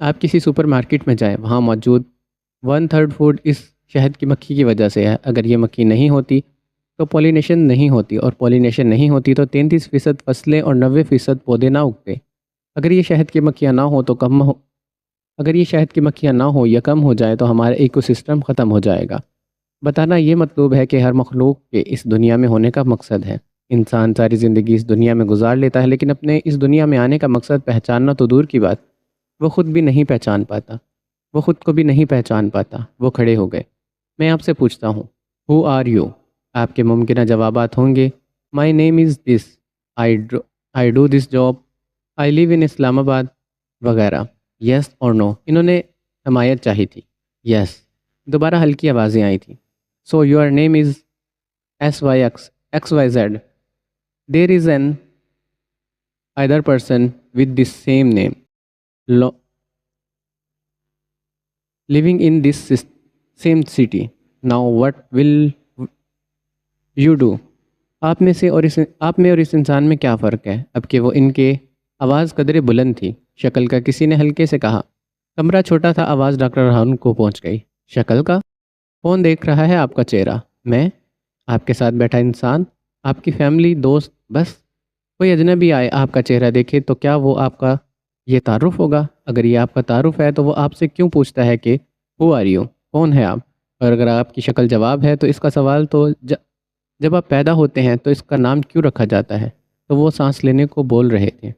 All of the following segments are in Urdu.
آپ کسی سپر مارکیٹ میں جائیں، وہاں موجود 1/3 فوڈ اس شہد کی مکھی کی وجہ سے ہے۔ اگر یہ مکھی نہیں ہوتی تو پولینیشن نہیں ہوتی، اور پولینیشن نہیں ہوتی تو 33% فصلیں اور 90% پودے نہ اگتے۔ اگر یہ شہد کی مکھیاں نہ ہو تو اگر یہ شہد کی مکھیاں نہ ہو یا کم ہو جائے تو ہمارا ایکو سسٹم ختم ہو جائے گا۔ بتانا یہ مطلوب ہے کہ ہر مخلوق کے اس دنیا میں ہونے کا مقصد ہے۔ انسان ساری زندگی اس دنیا میں گزار لیتا ہے، لیکن اپنے اس دنیا میں آنے کا مقصد پہچاننا تو دور کی بات، وہ خود بھی نہیں پہچان پاتا، وہ خود کو بھی نہیں پہچان پاتا۔ وہ کھڑے ہو گئے۔ میں آپ سے پوچھتا ہوں، ہو آر یو؟ آپ کے ممکنہ جوابات ہوں گے، مائی نیم از دس، آئی ڈو دس جاب، آئی لیو ان اسلام آباد وغیرہ۔ یس اور نو۔ انہوں نے حمایت چاہی تھی۔ یس۔ دوبارہ ہلکی آوازیں آئی تھیں۔ So your name is SYX XYZ. There is an either person with this same name living in this same city. Now what will you do? آپ میں اور اس انسان میں کیا فرق ہے؟ اب کہ وہ ان کے آواز قدرے بلند تھی۔ شکل کا کسی نے ہلکے سے کہا۔ کمرہ چھوٹا تھا، آواز ڈاکٹر ہارون کو پہنچ گئی۔ شکل کا؟ کون دیکھ رہا ہے آپ کا چہرہ؟ میں؟ آپ کے ساتھ بیٹھا انسان؟ آپ کی فیملی، دوست؟ بس کوئی اجنبی آئے آپ کا چہرہ دیکھے تو کیا وہ آپ کا یہ تعارف ہوگا؟ اگر یہ آپ کا تعارف ہے تو وہ آپ سے کیوں پوچھتا ہے کہ ہو آر یو؟ کون ہے آپ؟ اور اگر آپ کی شکل جواب ہے تو اس کا سوال تو جب آپ پیدا ہوتے ہیں تو اس کا نام کیوں رکھا جاتا ہے؟ تو وہ سانس لینے کو بول رہے تھے۔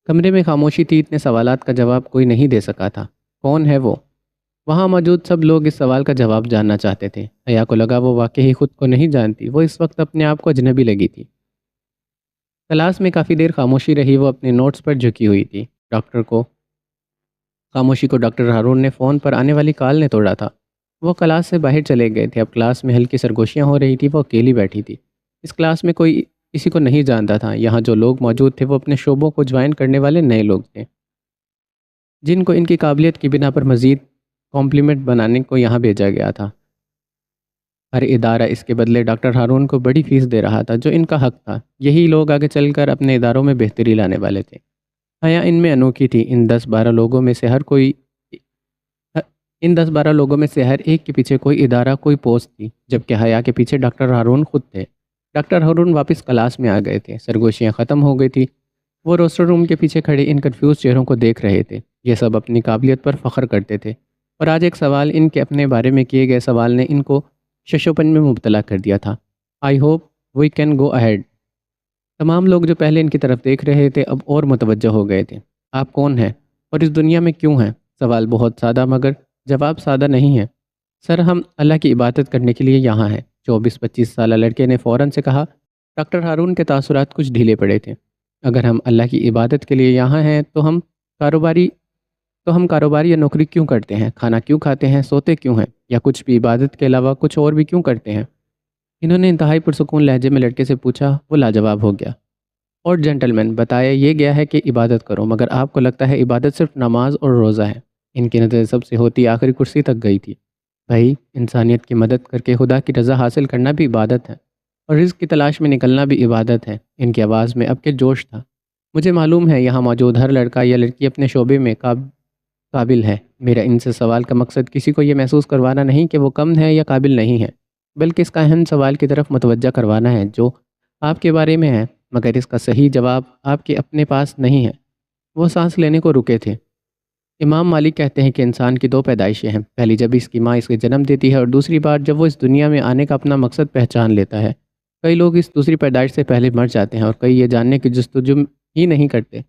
کمرے میں خاموشی تھی، اتنے سوالات کا جواب کوئی نہیں دے سکا تھا۔ کون ہے وہ؟ وہاں موجود سب لوگ اس سوال کا جواب جاننا چاہتے تھے۔ حیا کو لگا وہ واقعی خود کو نہیں جانتی، وہ اس وقت اپنے آپ کو اجنبی لگی تھی۔ کلاس میں کافی دیر خاموشی رہی، وہ اپنے نوٹس پر جھکی ہوئی تھی۔ خاموشی کو ڈاکٹر ہارون نے فون پر آنے والی کال نے توڑا تھا۔ وہ کلاس سے باہر چلے گئے تھے۔ اب کلاس میں ہلکی سرگوشیاں ہو رہی تھی، وہ اکیلی بیٹھی تھی۔ اس کلاس میں کوئی کسی کو نہیں جانتا تھا۔ یہاں جو لوگ موجود تھے وہ اپنے شعبوں کو جوائن کرنے والے نئے لوگ تھے، جن کو ان کی قابلیت کی بنا پر مزید کمپلیمنٹ بنانے کو یہاں بھیجا گیا تھا۔ ہر ادارہ اس کے بدلے ڈاکٹر ہارون کو بڑی فیس دے رہا تھا، جو ان کا حق تھا۔ یہی لوگ آگے چل کر اپنے اداروں میں بہتری لانے والے تھے۔ حیا ان میں انوکھی تھی۔ ان 10-12 لوگوں میں سے ہر ایک کے پیچھے کوئی ادارہ، کوئی پوسٹ تھی، جبکہ حیا کے پیچھے ڈاکٹر ہارون خود تھے۔ ڈاکٹر ہارون واپس کلاس میں آ گئے تھے۔ سرگوشیاں ختم ہو گئی تھی۔ وہ روسٹر روم کے پیچھے کھڑے ان کنفیوز چہروں کو دیکھ رہے تھے۔ یہ سب اپنی قابلیت پر فخر کرتے تھے، اور آج ایک سوال، ان کے اپنے بارے میں کیے گئے سوال نے ان کو ششوپن میں مبتلا کر دیا تھا۔ I hope we can go ahead. تمام لوگ جو پہلے ان کی طرف دیکھ رہے تھے اب اور متوجہ ہو گئے تھے۔ آپ کون ہیں اور اس دنیا میں کیوں ہیں؟ سوال بہت سادہ، مگر جواب سادہ نہیں ہے۔ سر، ہم اللہ کی عبادت کرنے کے لیے یہاں ہیں، 24-25 سالہ لڑکے نے فوراً سے کہا۔ ڈاکٹر ہارون کے تاثرات کچھ ڈھیلے پڑے تھے۔ اگر ہم اللہ کی عبادت کے لیے یہاں ہیں تو ہم کاروباری یا نوکری کیوں کرتے ہیں؟ کھانا کیوں کھاتے ہیں؟ سوتے کیوں ہیں؟ یا کچھ بھی عبادت کے علاوہ کچھ اور بھی کیوں کرتے ہیں؟ انہوں نے انتہائی پرسکون لہجے میں لڑکے سے پوچھا۔ وہ لاجواب ہو گیا۔ اور جنٹلمین، بتایا یہ گیا ہے کہ عبادت کرو، مگر آپ کو لگتا ہے عبادت صرف نماز اور روزہ ہے۔ ان کی نظر سب سے ہوتی آخری کرسی تک گئی تھی۔ بھائی، انسانیت کی مدد کر کے خدا کی رضا حاصل کرنا بھی عبادت ہے، اور رزق کی تلاش میں نکلنا بھی عبادت ہے۔ ان کی آواز میں اب کے جوش تھا۔ مجھے معلوم ہے یہاں موجود ہر لڑکا یا لڑکی اپنے شعبے میں قابل ہے۔ میرا ان سے سوال کا مقصد کسی کو یہ محسوس کروانا نہیں کہ وہ کم ہے یا قابل نہیں ہے، بلکہ اس کا اہم سوال کی طرف متوجہ کروانا ہے جو آپ کے بارے میں ہے، مگر اس کا صحیح جواب آپ کے اپنے پاس نہیں ہے۔ وہ سانس لینے کو رکے تھے۔ امام مالک کہتے ہیں کہ انسان کی 2 پیدائشیں ہیں، پہلی جب اس کی ماں اسے جنم دیتی ہے، اور دوسری بار جب وہ اس دنیا میں آنے کا اپنا مقصد پہچان لیتا ہے۔ کئی لوگ اس دوسری پیدائش سے پہلے مر جاتے ہیں، اور کئی یہ جاننے کی جستجو ہی نہیں کرتے۔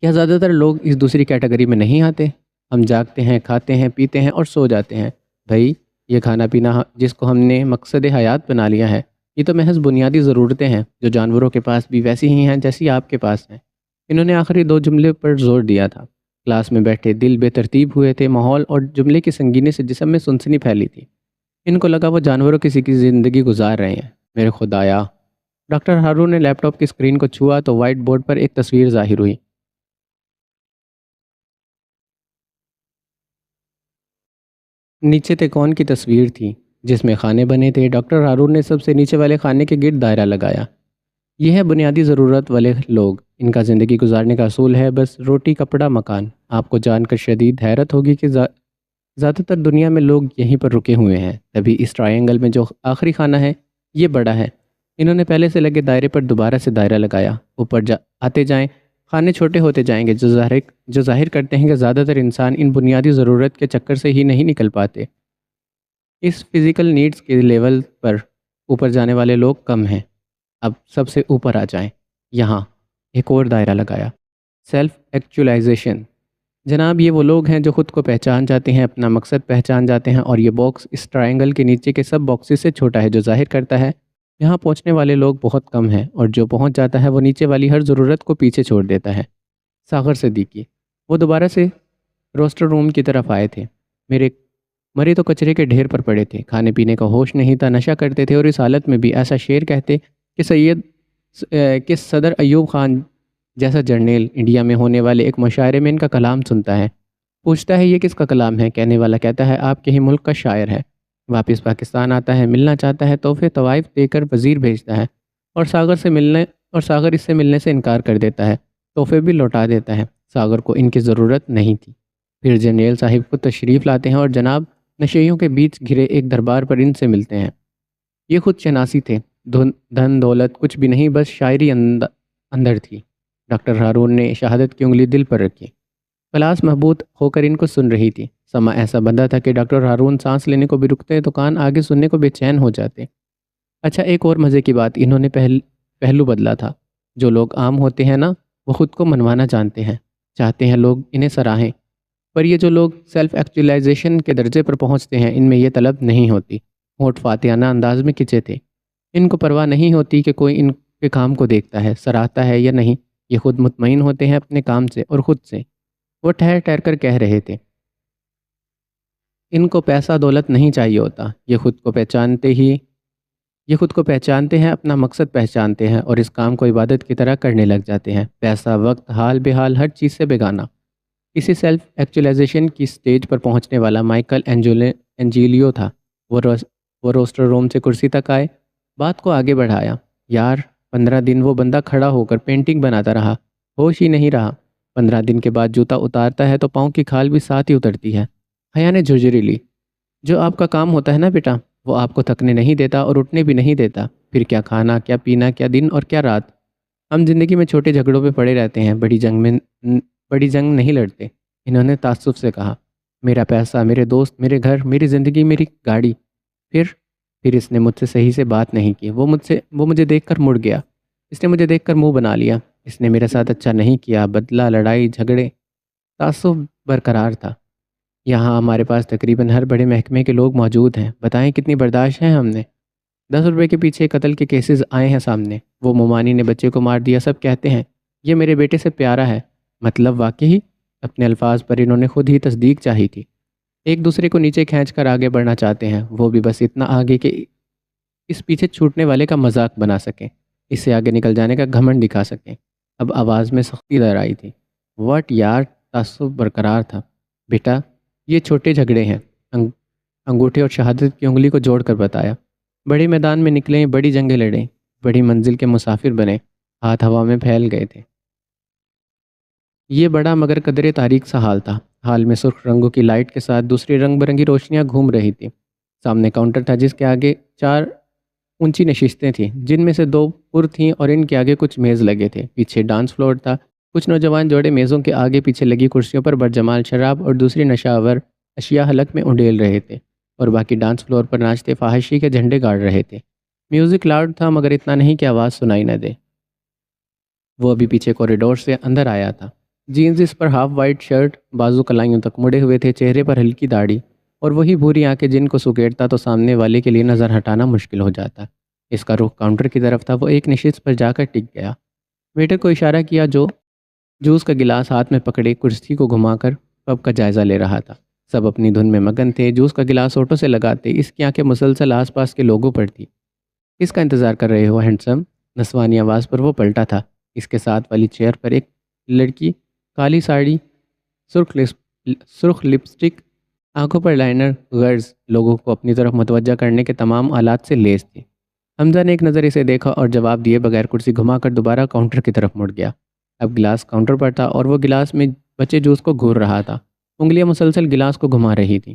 کیا زیادہ تر لوگ اس دوسری کیٹیگری میں نہیں آتے؟ ہم جاگتے ہیں، کھاتے ہیں، پیتے ہیں اور سو جاتے ہیں۔ بھائی، یہ کھانا پینا جس کو ہم نے مقصد حیات بنا لیا ہے، یہ تو محض بنیادی ضرورتیں ہیں جو جانوروں کے پاس بھی ویسی ہی ہیں جیسی آپ کے پاس ہیں۔ انہوں نے آخری 2 جملے پر زور دیا تھا۔ کلاس میں بیٹھے دل بے ترتیب ہوئے تھے۔ ماحول اور جملے کی سنگینی سے جسم میں سنسنی پھیلی تھی۔ ان کو لگا وہ جانوروں کسی کی زندگی گزار رہے ہیں۔ میرے خدایا! ڈاکٹر ہارون نے لیپ ٹاپ کی اسکرین کو چھوا تو وائٹ بورڈ پر ایک تصویر ظاہر ہوئی۔ نیچے تکون کی تصویر تھی جس میں خانے بنے تھے۔ ڈاکٹر ہارون نے سب سے نیچے والے خانے کے گرد دائرہ لگایا۔ یہ ہے بنیادی ضرورت والے لوگ، ان کا زندگی گزارنے کا اصول ہے بس روٹی کپڑا مکان۔ آپ کو جان کر شدید حیرت ہوگی کہ زیادہ تر دنیا میں لوگ یہیں پر رکے ہوئے ہیں۔ تبھی اس ٹرائنگل میں جو آخری خانہ ہے یہ بڑا ہے۔ انہوں نے پہلے سے لگے دائرے پر دوبارہ سے دائرہ لگایا، اوپر آتے جائیں، خانے چھوٹے ہوتے جائیں گے، جو ظاہر کرتے ہیں کہ زیادہ تر انسان ان بنیادی ضرورت کے چکر سے ہی نہیں نکل پاتے۔ اس فزیکل نیڈز کے لیول پر اوپر جانے والے لوگ کم ہیں۔ اب سب سے اوپر آ جائیں، یہاں ایک اور دائرہ لگایا، سیلف ایکچولائزیشن۔ جناب یہ وہ لوگ ہیں جو خود کو پہچان جاتے ہیں، اپنا مقصد پہچان جاتے ہیں، اور یہ باکس اس ٹرائنگل کے نیچے کے سب باکسز سے چھوٹا ہے، جو ظاہر کرتا ہے یہاں پہنچنے والے لوگ بہت کم ہیں، اور جو پہنچ جاتا ہے وہ نیچے والی ہر ضرورت کو پیچھے چھوڑ دیتا ہے۔ ساغر صدیقی۔ وہ دوبارہ سے روسٹر روم کی طرف آئے تھے۔ میرے مرے تو کچرے کے ڈھیر پر پڑے تھے، کھانے پینے کا ہوش نہیں تھا، نشہ کرتے تھے، اور اس حالت میں بھی ایسا شعر کہتے کہ صدر ایوب خان جیسا جرنیل انڈیا میں ہونے والے ایک مشاعرے میں ان کا کلام سنتا ہے، پوچھتا ہے یہ کس کا کلام ہے؟ کہنے والا کہتا ہے آپ کے ہی ملک کا شاعر ہے۔ واپس پاکستان آتا ہے، ملنا چاہتا ہے، تحفے طوائف دے کر وزیر بھیجتا ہے، اور ساغر اس سے ملنے سے انکار کر دیتا ہے، تحفے بھی لوٹا دیتا ہے۔ ساغر کو ان کی ضرورت نہیں تھی۔ پھر جرنیل صاحب کو تشریف لاتے ہیں اور جناب نشیوں کے بیچ گھرے ایک دربار پر ان سے ملتے ہیں۔ یہ خود شناسی تھے، دھن دولت کچھ بھی نہیں، بس شاعری اندر تھی۔ ڈاکٹر ہارون نے شہادت کی انگلی دل پر رکھی۔ کلاس محبوط ہو کر ان کو سن رہی تھی۔ سما ایسا بندہ تھا کہ ڈاکٹر ہارون سانس لینے کو بھی رکتے تو کان آگے سننے کو بے چین ہو جاتے۔ اچھا ایک اور مزے کی بات، انہوں نے پہلو بدلا تھا۔ جو لوگ عام ہوتے ہیں نا، وہ خود کو منوانا جانتے ہیں، چاہتے ہیں لوگ انہیں سراہیں، پر یہ جو لوگ سیلف ایکچولائزیشن کے درجے پر پہنچتے ہیں ان میں یہ طلب نہیں ہوتی۔ ہونٹ فاتحانہ انداز میں کھنچے تھے۔ ان کو پرواہ نہیں ہوتی کہ کوئی ان کے کام کو دیکھتا ہے، سراہتا ہے یا نہیں، یہ خود مطمئن ہوتے ہیں اپنے کام سے اور خود سے۔ وہ ٹھہر ٹھہر کر کہہ رہے تھے، ان کو پیسہ دولت نہیں چاہیے ہوتا، یہ خود کو پہچانتے ہیں، اپنا مقصد پہچانتے ہیں، اور اس کام کو عبادت کی طرح کرنے لگ جاتے ہیں۔ پیسہ، وقت، حال بحال ہر چیز سے بیگانہ۔ اسی سیلف ایکچولائزیشن کی سٹیج پر پہنچنے والا مائیکل اینجیلیو تھا۔ وہ روسٹر روم سے کرسی تک آئے، بات کو آگے بڑھایا۔ یار 15 دن وہ بندہ کھڑا ہو کر پینٹنگ بناتا رہا، ہوش ہی نہیں رہا۔ 15 دن کے بعد جوتا اتارتا ہے تو پاؤں کی کھال بھی ساتھ ہی اترتی ہے۔ حیا نے جھرجھری لی۔ جو آپ کا کام ہوتا ہے نا بیٹا، وہ آپ کو تھکنے نہیں دیتا اور اٹھنے بھی نہیں دیتا، پھر کیا کھانا، کیا پینا، کیا دن اور کیا رات۔ ہم زندگی میں چھوٹے جھگڑوں پہ پڑے رہتے ہیں، بڑی جنگ نہیں لڑتے۔ انہوں نے تعصب سے کہا، میرا پیسہ، میرے دوست، میرے گھر، میری زندگی، میری گاڑی۔ پھر اس نے مجھ سے صحیح سے بات نہیں کی۔ وہ مجھے دیکھ کر مڑ گیا، اس نے مجھے دیکھ کر منہ بنا لیا، اس نے میرے ساتھ اچھا نہیں کیا، بدلہ، لڑائی جھگڑے، تعصب برقرار تھا۔ یہاں ہمارے پاس تقریباً ہر بڑے محکمے کے لوگ موجود ہیں، بتائیں کتنی برداشت ہے ہم نے۔ 10 روپے کے پیچھے قتل کے کیسز آئے ہیں سامنے، وہ مومانی نے بچے کو مار دیا، سب کہتے ہیں یہ میرے بیٹے سے پیارا ہے۔ مطلب واقعی اپنے الفاظ پر انہوں نے خود ہی تصدیق چاہی تھی۔ ایک دوسرے کو نیچے کھینچ کر آگے بڑھنا چاہتے ہیں، وہ بھی بس اتنا آگے کہ اس پیچھے چھوٹنے والے کا مذاق بنا سکیں، اس سے آگے نکل جانے کا گھمنڈ دکھا سکیں۔ اب آواز میں سختی در آئی تھی۔ واٹ یار، تعصب برقرار تھا۔ بیٹا یہ چھوٹے جھگڑے ہیں، انگوٹھے اور شہادت کی انگلی کو جوڑ کر بتایا۔ بڑے میدان میں نکلیں، بڑی جنگیں لڑیں، بڑی منزل کے مسافر بنے، ہاتھ ہوا میں پھیل گئے تھے۔ یہ بڑا مگر قدرے تاریک سا حال تھا۔ حال میں سرخ رنگوں کی لائٹ کے ساتھ دوسری رنگ برنگی روشنیاں گھوم رہی تھیں۔ سامنے کاؤنٹر تھا جس کے آگے 4 اونچی نشستیں تھیں، جن میں سے 2 پر تھیں اور ان کے آگے کچھ میز لگے تھے۔ پیچھے ڈانس فلور تھا، کچھ نوجوان جوڑے میزوں کے آگے پیچھے لگی کرسیوں پر برجمال شراب اور دوسری نشاور اشیاء حلق میں انڈیل رہے تھے، اور باقی ڈانس فلور پر ناچتے فحاشی کے جھنڈے گاڑ رہے تھے۔ میوزک لاؤڈ تھا مگر اتنا نہیں کہ آواز سنائی نہ دے۔ وہ ابھی پیچھے کوریڈور سے اندر آیا تھا۔ جینز اس پر ہاف وائٹ شرٹ، بازو کلائیوں تک مڑے ہوئے تھے، چہرے پر ہلکی داڑھی اور وہی بھوری آنکھیں جن کو سکیڑتا تو سامنے والے کے لیے نظر ہٹانا مشکل ہو جاتا۔ اس کا رخ کاؤنٹر کی طرف تھا۔ وہ ایک نشست پر جا کر ٹک گیا، ویٹر کو اشارہ کیا جو جوس کا گلاس ہاتھ میں پکڑے کرسی کو گھما کر پب کا جائزہ لے رہا تھا۔ سب اپنی دھن میں مگن تھے، جوس کا گلاس ہوٹوں سے لگاتے، اس کی آنکھیں مسلسل آس پاس کے لوگوں پر تھی۔ کس کا انتظار کر رہے ہو ہینڈسم؟ نسوانی آواز پر وہ پلٹا تھا۔ اس کے ساتھ والی چیئر پر ایک لڑکی، کالی ساڑی، سرخ لپسٹک، آنکھوں پر لائنر، غرض لوگوں کو اپنی طرف متوجہ کرنے کے تمام آلات سے لیس تھی۔ حمزہ نے ایک نظر اسے دیکھا اور جواب دیے بغیر کرسی گھما کر دوبارہ کاؤنٹر کی طرف مڑ گیا۔ اب گلاس کاؤنٹر پر تھا اور وہ گلاس میں بچے جوس کو گھور رہا تھا۔ انگلیاں مسلسل گلاس کو گھما رہی تھیں۔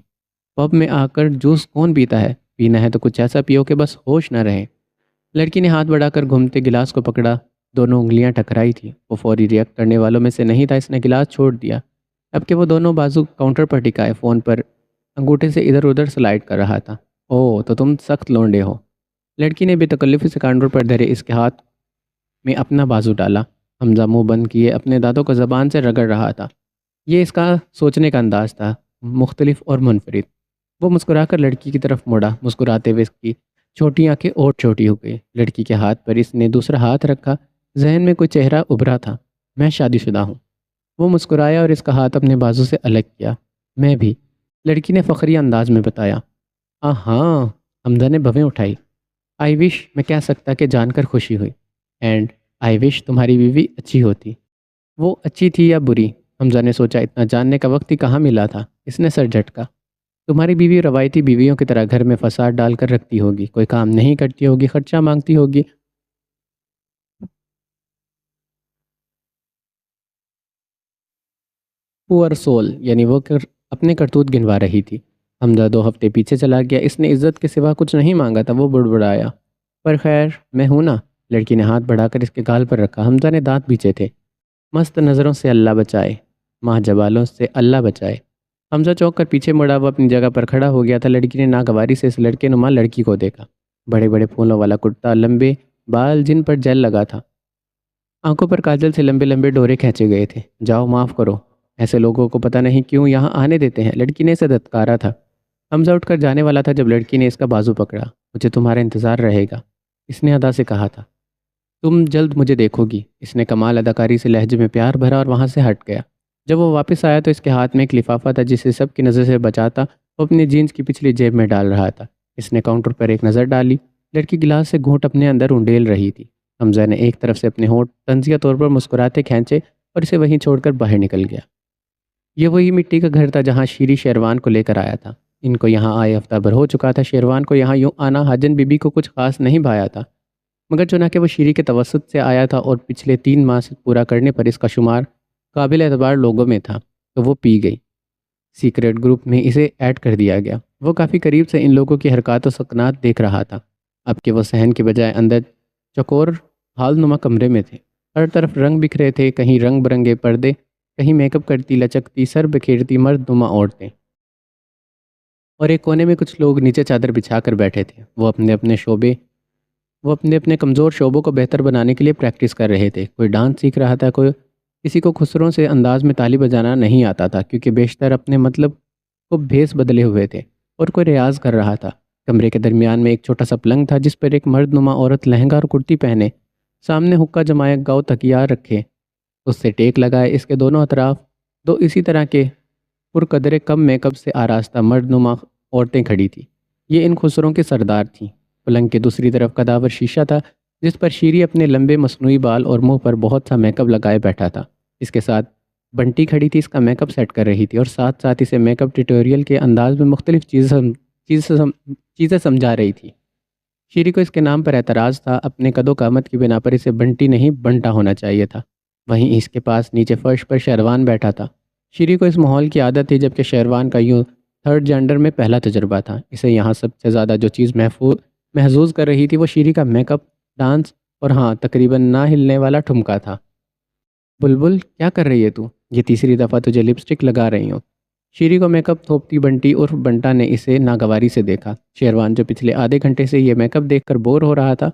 پب میں آ کر جوس کون پیتا ہے؟ پینا ہے تو کچھ ایسا پیو کہ بس ہوش نہ رہے۔ لڑکی نے ہاتھ بڑھا کر گھومتے گلاس کو پکڑا۔ دونوں انگلیاں ٹکرائی تھیں۔ وہ فوری ریئیکٹ کرنے والوں میں سے نہیں تھا۔ اس نے گلاس چھوڑ دیا۔ اب کہ وہ دونوں بازو کاؤنٹر پر ٹکائے فون پر انگوٹھے سے ادھر ادھر سلائڈ کر رہا تھا۔ اوہ تو تم سخت لونڈے ہو۔ لڑکی نے بے تکلفی سے کاؤنٹر پر دھرے اس کے ہاتھ میں اپنا بازو ڈالا۔ حمزہ منہ بند کیے اپنے دانتوں کو زبان سے رگڑ رہا تھا۔ یہ اس کا سوچنے کا انداز تھا، مختلف اور منفرد۔ وہ مسکرا کر لڑکی کی طرف مڑا۔ مسکراتے ہوئے اس کی چھوٹی آنکھیں اور چھوٹی ہو گئی۔ لڑکی کے ہاتھ پر اس نے دوسرا ہاتھ رکھا۔ ذہن میں کوئی چہرہ ابھرا تھا۔ میں شادی شدہ ہوں۔ وہ مسکرایا اور اس کا ہاتھ اپنے بازو سے الگ کیا۔ میں بھی، لڑکی نے فخری انداز میں بتایا۔ ہاں، حمزہ نے بھویں اٹھائی۔ آئی وش میں کہہ سکتا کہ جان کر خوشی ہوئی۔ اینڈ آئی وش تمہاری بیوی اچھی ہوتی۔ وہ اچھی تھی یا بری؟ حمزہ نے سوچا اتنا جاننے کا وقت ہی کہاں ملا تھا۔ اس نے سر جھٹکا۔ تمہاری بیوی روایتی بیویوں کی طرح گھر میں فساد ڈال کر رکھتی ہوگی، کوئی کام نہیں کرتی ہوگی، خرچہ مانگتی ہوگی۔ پور سول، یعنی وہ اپنے کرتوت گنوا رہی تھی۔ حمزہ 2 ہفتے پیچھے چلا گیا۔ اس نے عزت کے سوا کچھ نہیں مانگا تھا۔ وہ بڑبڑایا، پر خیر میں ہوں نا۔ لڑکی نے ہاتھ بڑھا کر اس کے گال پر رکھا۔ حمزہ نے دانت بیچے تھے۔ مست نظروں سے اللہ بچائے، ماہ جبالوں سے اللہ بچائے۔ حمزہ چونک کر پیچھے مڑا۔ وہ اپنی جگہ پر کھڑا ہو گیا تھا۔ لڑکی نے ناگواری سے اس لڑکے نما لڑکی کو دیکھا۔ بڑے بڑے پھولوں والا کرتا، لمبے بال جن پر جیل لگا تھا، آنکھوں پر کاجل سے لمبے لمبے ڈورے کھینچے گئے تھے۔ جاؤ معاف کرو، ایسے لوگوں کو پتہ نہیں کیوں یہاں آنے دیتے ہیں۔ لڑکی نے اسے دھتکارا تھا۔ حمزہ اٹھ کر جانے والا تھا جب لڑکی نے اس کا بازو پکڑا۔ مجھے تمہارا انتظار رہے گا، اس نے ادا سے کہا تھا۔ تم جلد مجھے دیکھو گی، اس نے کمال اداکاری سے لہجے میں پیار بھرا اور وہاں سے ہٹ گیا۔ جب وہ واپس آیا تو اس کے ہاتھ میں ایک لفافہ تھا جسے سب کی نظر سے بچاتا وہ اپنی جینس کی پچھلی جیب میں ڈال رہا تھا۔ اس نے کاؤنٹر پر ایک نظر ڈالی۔ لڑکی گلاس سے گھونٹ اپنے اندر انڈیل رہی تھی۔ حمزہ نے ایک طرف سے اپنے ہونٹ طنزیہ طور پر مسکراتے کھینچے اور اسے وہیں چھوڑ کر باہر نکل گیا۔ یہ وہی مٹی کا گھر تھا جہاں شیری شیروان کو لے کر آیا تھا۔ ان کو یہاں آئے ہفتہ بھر ہو چکا تھا۔ شیروان کو یہاں یوں آنا حاجن بی بی کو کچھ خاص نہیں بھایا تھا، مگر چنانکہ وہ شیری کے توسط سے آیا تھا اور پچھلے 3 ماہ سے پورا کرنے پر اس کا شمار قابل اعتبار لوگوں میں تھا، تو وہ پی گئی۔ سیکرٹ گروپ میں اسے ایڈ کر دیا گیا۔ وہ کافی قریب سے ان لوگوں کی حرکات و سکنات دیکھ رہا تھا۔ اب کہ وہ صحن کے بجائے اندر چکور ہال نما کمرے میں تھے۔ ہر طرف رنگ بکھرے تھے، کہیں رنگ برنگے پردے، کہیں میک اپ کرتی لچکتی سر بکھیرتی مرد نما عورتیں، اور ایک کونے میں کچھ لوگ نیچے چادر بچھا کر بیٹھے تھے۔ وہ اپنے اپنے کمزور شعبوں کو بہتر بنانے کے لیے پریکٹس کر رہے تھے۔ کوئی ڈانس سیکھ رہا تھا، کوئی کسی کو خسروں سے انداز میں تالی بجانا نہیں آتا تھا کیونکہ بیشتر اپنے مطلب کو بھیس بدلے ہوئے تھے، اور کوئی ریاض کر رہا تھا۔ کمرے کے درمیان میں ایک چھوٹا سا پلنگ تھا جس پر ایک مرد نما عورت لہنگا اور کرتی پہنے سامنے حقہ جمائے گاؤ تکیا رکھے اس سے ٹیک لگائے۔ اس کے دونوں اطراف 2 اسی طرح کے پرقدرے کم میک اپ سے آراستہ مرد نما عورتیں کھڑی تھیں۔ یہ ان خسروں کے سردار تھیں۔ پلنگ کے دوسری طرف کداور شیشہ تھا جس پر شیری اپنے لمبے مصنوعی بال اور منہ پر بہت سا میک اپ لگائے بیٹھا تھا۔ اس کے ساتھ بنٹی کھڑی تھی، اس کا میک اپ سیٹ کر رہی تھی اور ساتھ ساتھ اسے میک اپ ٹیوٹوریل کے انداز میں مختلف چیزیں سمجھا رہی تھی۔ شیری کو اس کے نام پر اعتراض تھا۔ اپنے قد و قامت کی بنا پر اسے بنٹی نہیں بنٹا ہونا چاہیے تھا۔ وہیں اس کے پاس نیچے فرش پر شیروان بیٹھا تھا۔ شیری کو اس ماحول کی عادت تھی جبکہ شیروان کا یوں تھرڈ جینڈر میں پہلا تجربہ تھا۔ اسے یہاں سب سے زیادہ جو چیز محظوظ کر رہی تھی وہ شیری کا میک اپ، ڈانس اور ہاں تقریباً نہ ہلنے والا ٹھمکا تھا۔ بلبل کیا کر رہی ہے تو؟ یہ تیسری دفعہ تجھے لپسٹک لگا رہی ہوں۔ شیری کو میک اپ تھوپتی بنٹی اور بنٹا نے اسے ناگواری سے دیکھا۔ شیروان جو پچھلے آدھے گھنٹے سے یہ میک اپ دیکھ کر بور ہو رہا تھا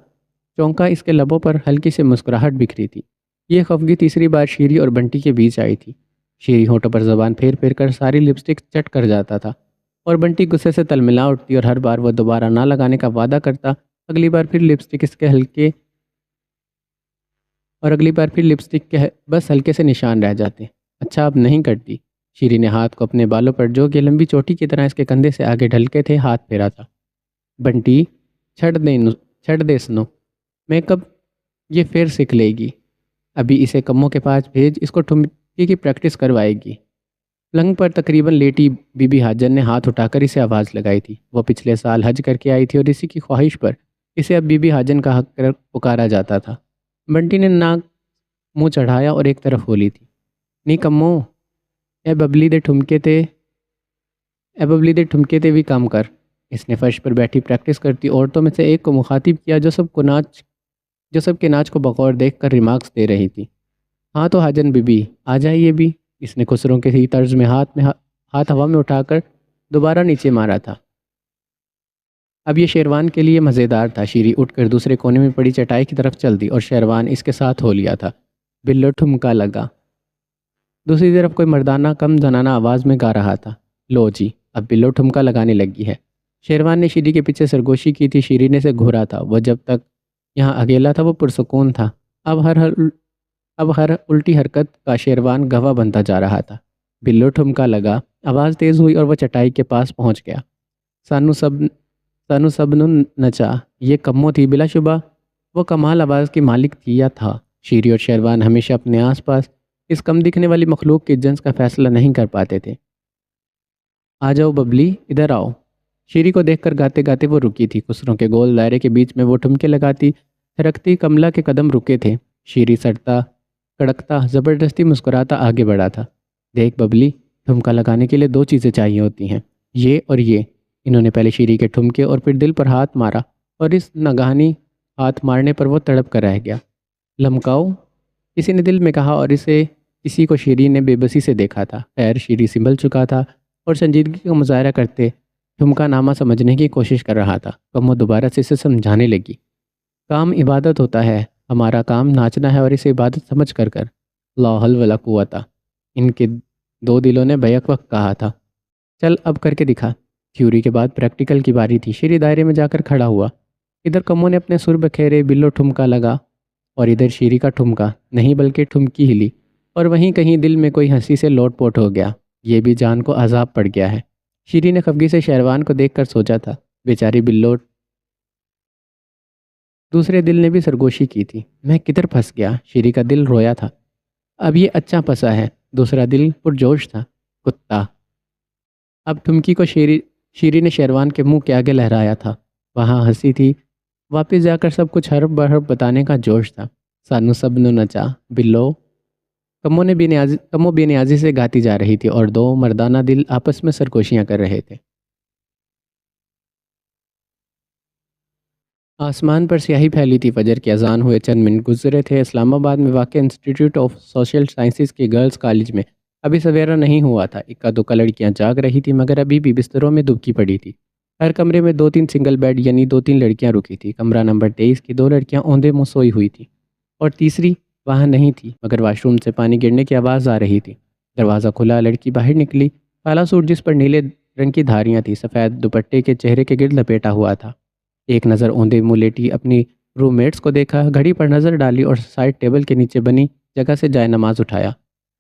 چونکا۔ اس کے لبوں پر ہلکی سے مسکراہٹ بکھری تھی۔ یہ خفگی تیسری بار شیری اور بنٹی کے بیچ آئی تھی۔ شیری ہونٹوں پر زبان پھیر پھیر کر ساری لپسٹک چٹ کر جاتا تھا اور بنٹی غصے سے تلملا اٹھتی اور ہر بار وہ دوبارہ نہ لگانے کا وعدہ کرتا اگلی بار پھر لپسٹک کے بس ہلکے سے نشان رہ جاتے۔ اچھا اب نہیں کرتی؟ شیری نے ہاتھ کو اپنے بالوں پر جو کہ لمبی چوٹی کی طرح اس کے کندھے سے آگے ڈھلکے تھے ہاتھ پھیرا تھا۔ بنٹی چھڑ دے سنو، میک اپ یہ پھر سیکھ لے گی۔ ابھی اسے کموں کے پاس بھیج، اس کو ٹھمکی کی پریکٹس کروائے گی۔ پلنگ پر تقریباً لیٹی بی بی حاجن نے ہاتھ اٹھا کر اسے آواز لگائی تھی۔ وہ پچھلے سال حج کر کے آئی تھی اور اسی کی خواہش پر اسے اب بی بی حاجن کا حق کر پکارا جاتا تھا۔ بنٹی نے ناک منہ چڑھایا اور ایک طرف کھولی تھی۔ نی کمو، اے ببلی دے ٹھمکے تے اے ببلی دے ٹھمکے تے بھی کام کر۔ اس نے فرش پر بیٹھی پریکٹس کرتی عورتوں میں سے ایک کو مخاطب کیا جو سب کے ناچ کو بغور دیکھ کر ریمارکس دے رہی تھی۔ ہاں تو حاجن بی بی آ جائیے بھی۔ اس نے خسروں کے ہی طرز میں ہاتھ ہوا میں اٹھا کر دوبارہ نیچے مارا تھا۔ اب یہ شیروان کے لیے مزیدار تھا۔ شیری اٹھ کر دوسرے کونے میں پڑی چٹائی کی طرف چل دی اور شیروان اس کے ساتھ ہو لیا تھا۔ بلو ٹھمکا لگا۔ دوسری طرف کوئی مردانہ کم زنانہ آواز میں گا رہا تھا، لو جی اب بلو ٹھمکا لگانے لگی ہے۔ شیروان نے شیری کے پیچھے سرگوشی کی تھی۔ شیری نے سے گھورا تھا۔ وہ جب تک یہاں اکیلا تھا وہ پرسکون تھا۔ اب ہر الٹی حرکت کا شیروان گواہ بنتا جا رہا تھا۔ بلو ٹھمکا لگا، آواز تیز ہوئی اور وہ چٹائی کے پاس پہنچ گیا۔ سانو سبنو نچا۔ یہ کمو تھی بلا شبہ۔ وہ کمال آواز کی مالک تھی یا تھا؟ شیری اور شیروان ہمیشہ اپنے آس پاس اس کم دکھنے والی مخلوق کے جنس کا فیصلہ نہیں کر پاتے تھے۔ آ جاؤ ببلی، ادھر آؤ۔ شیری کو دیکھ کر گاتے گاتے وہ رکی تھی۔ خسروں کے گول دائرے کے بیچ میں وہ ٹھمکے لگاتی تھرکتی کملا کے قدم رکے تھے۔ شیری سڑتا کڑکتا زبردستی مسکراتا آگے بڑھا تھا۔ دیکھ ببلی، ٹھمکا لگانے کے لیے دو چیزیں چاہیے ہوتی ہیں، یہ اور یہ۔ انہوں نے پہلے شیری کے ٹھمکے اور پھر دل پر ہاتھ مارا اور اس ناگہانی ہاتھ مارنے پر وہ تڑپ کر رہ گیا۔ لمکاؤ، کسی نے دل میں کہا اور اسے کسی کو شیری نے بے بسی سے دیکھا تھا۔ خیر شیری سنبھل چکا تھا اور سنجیدگی کا مظاہرہ کرتے ٹھمکا نامہ سمجھنے کی کوشش کر رہا تھا۔ کمو دوبارہ سے اسے سمجھانے لگی، کام عبادت ہوتا ہے، ہمارا کام ناچنا ہے اور اسے عبادت سمجھ کر لا حول ولا قوت۔ ان کے دو دلوں نے بیک وقت کہا تھا، چل اب کر کے دکھا۔ تھیوری کے بعد پریکٹیکل کی باری تھی۔ شیری دائرے میں جا کر کھڑا ہوا۔ ادھر کمو نے اپنے سر بکھیرے، بلو ٹھمکا لگا، اور ادھر شیری کا ٹھمکا نہیں بلکہ ٹھمکی ہلی، اور وہیں کہیں دل میں کوئی ہنسی سے لوٹ پوٹ ہو گیا۔ یہ بھی جان کو عذاب پڑ گیا ہے۔ شیری نے خفگی سے شیروان کو دیکھ کر سوچا تھا، بیچاری بلو دوسرے دل نے بھی سرگوشی کی تھی۔ میں کدھر پھنس گیا؟ شیری کا دل رویا تھا۔ اب یہ اچھا پھنسا ہے۔ دوسرا دل پرجوش تھا، کتا۔ اب ٹھمکی کو شیری نے شیروان کے منہ کے آگے لہرایا تھا۔ وہاں ہنسی تھی۔ واپس جا کر سب کچھ حرف بحرف بتانے کا جوش تھا۔ سانو سب نو نچا بلو۔ کمو بے نیازی سے گاتی جا رہی تھی اور دو مردانہ دل آپس میں سرگوشیاں کر رہے تھے۔ آسمان پر سیاہی پھیلی تھی۔ فجر کی اذان ہوئے چند منٹ گزرے تھے۔ اسلام آباد میں واقع انسٹیٹیوٹ آف سوشل سائنسز کے گرلز کالج میں ابھی سویرا نہیں ہوا تھا۔ اکا دکا لڑکیاں جاگ رہی تھیں مگر ابھی بھی بستروں میں دبکی پڑی تھی۔ ہر کمرے میں 2-3 سنگل بیڈ یعنی 2-3 لڑکیاں رکی تھیں۔ کمرہ نمبر 23 کی 2 لڑکیاں اوندے منہ سوئی ہوئی تھیں اور تیسری وہاں نہیں تھی، مگر واش روم سے پانی گرنے کی آواز آ رہی تھی۔ دروازہ کھلا، لڑکی باہر نکلی۔ کالا سوٹ جس پر نیلے رنگ کی دھاریاں تھیں، سفید دوپٹے کے چہرے کے گرد لپیٹا ہوا تھا۔ ایک نظر اوندے منہ لیٹی اپنی روم میٹس کو دیکھا، گھڑی پر نظر ڈالی اور سائڈ ٹیبل کے نیچے بنی جگہ سے جائے نماز اٹھایا،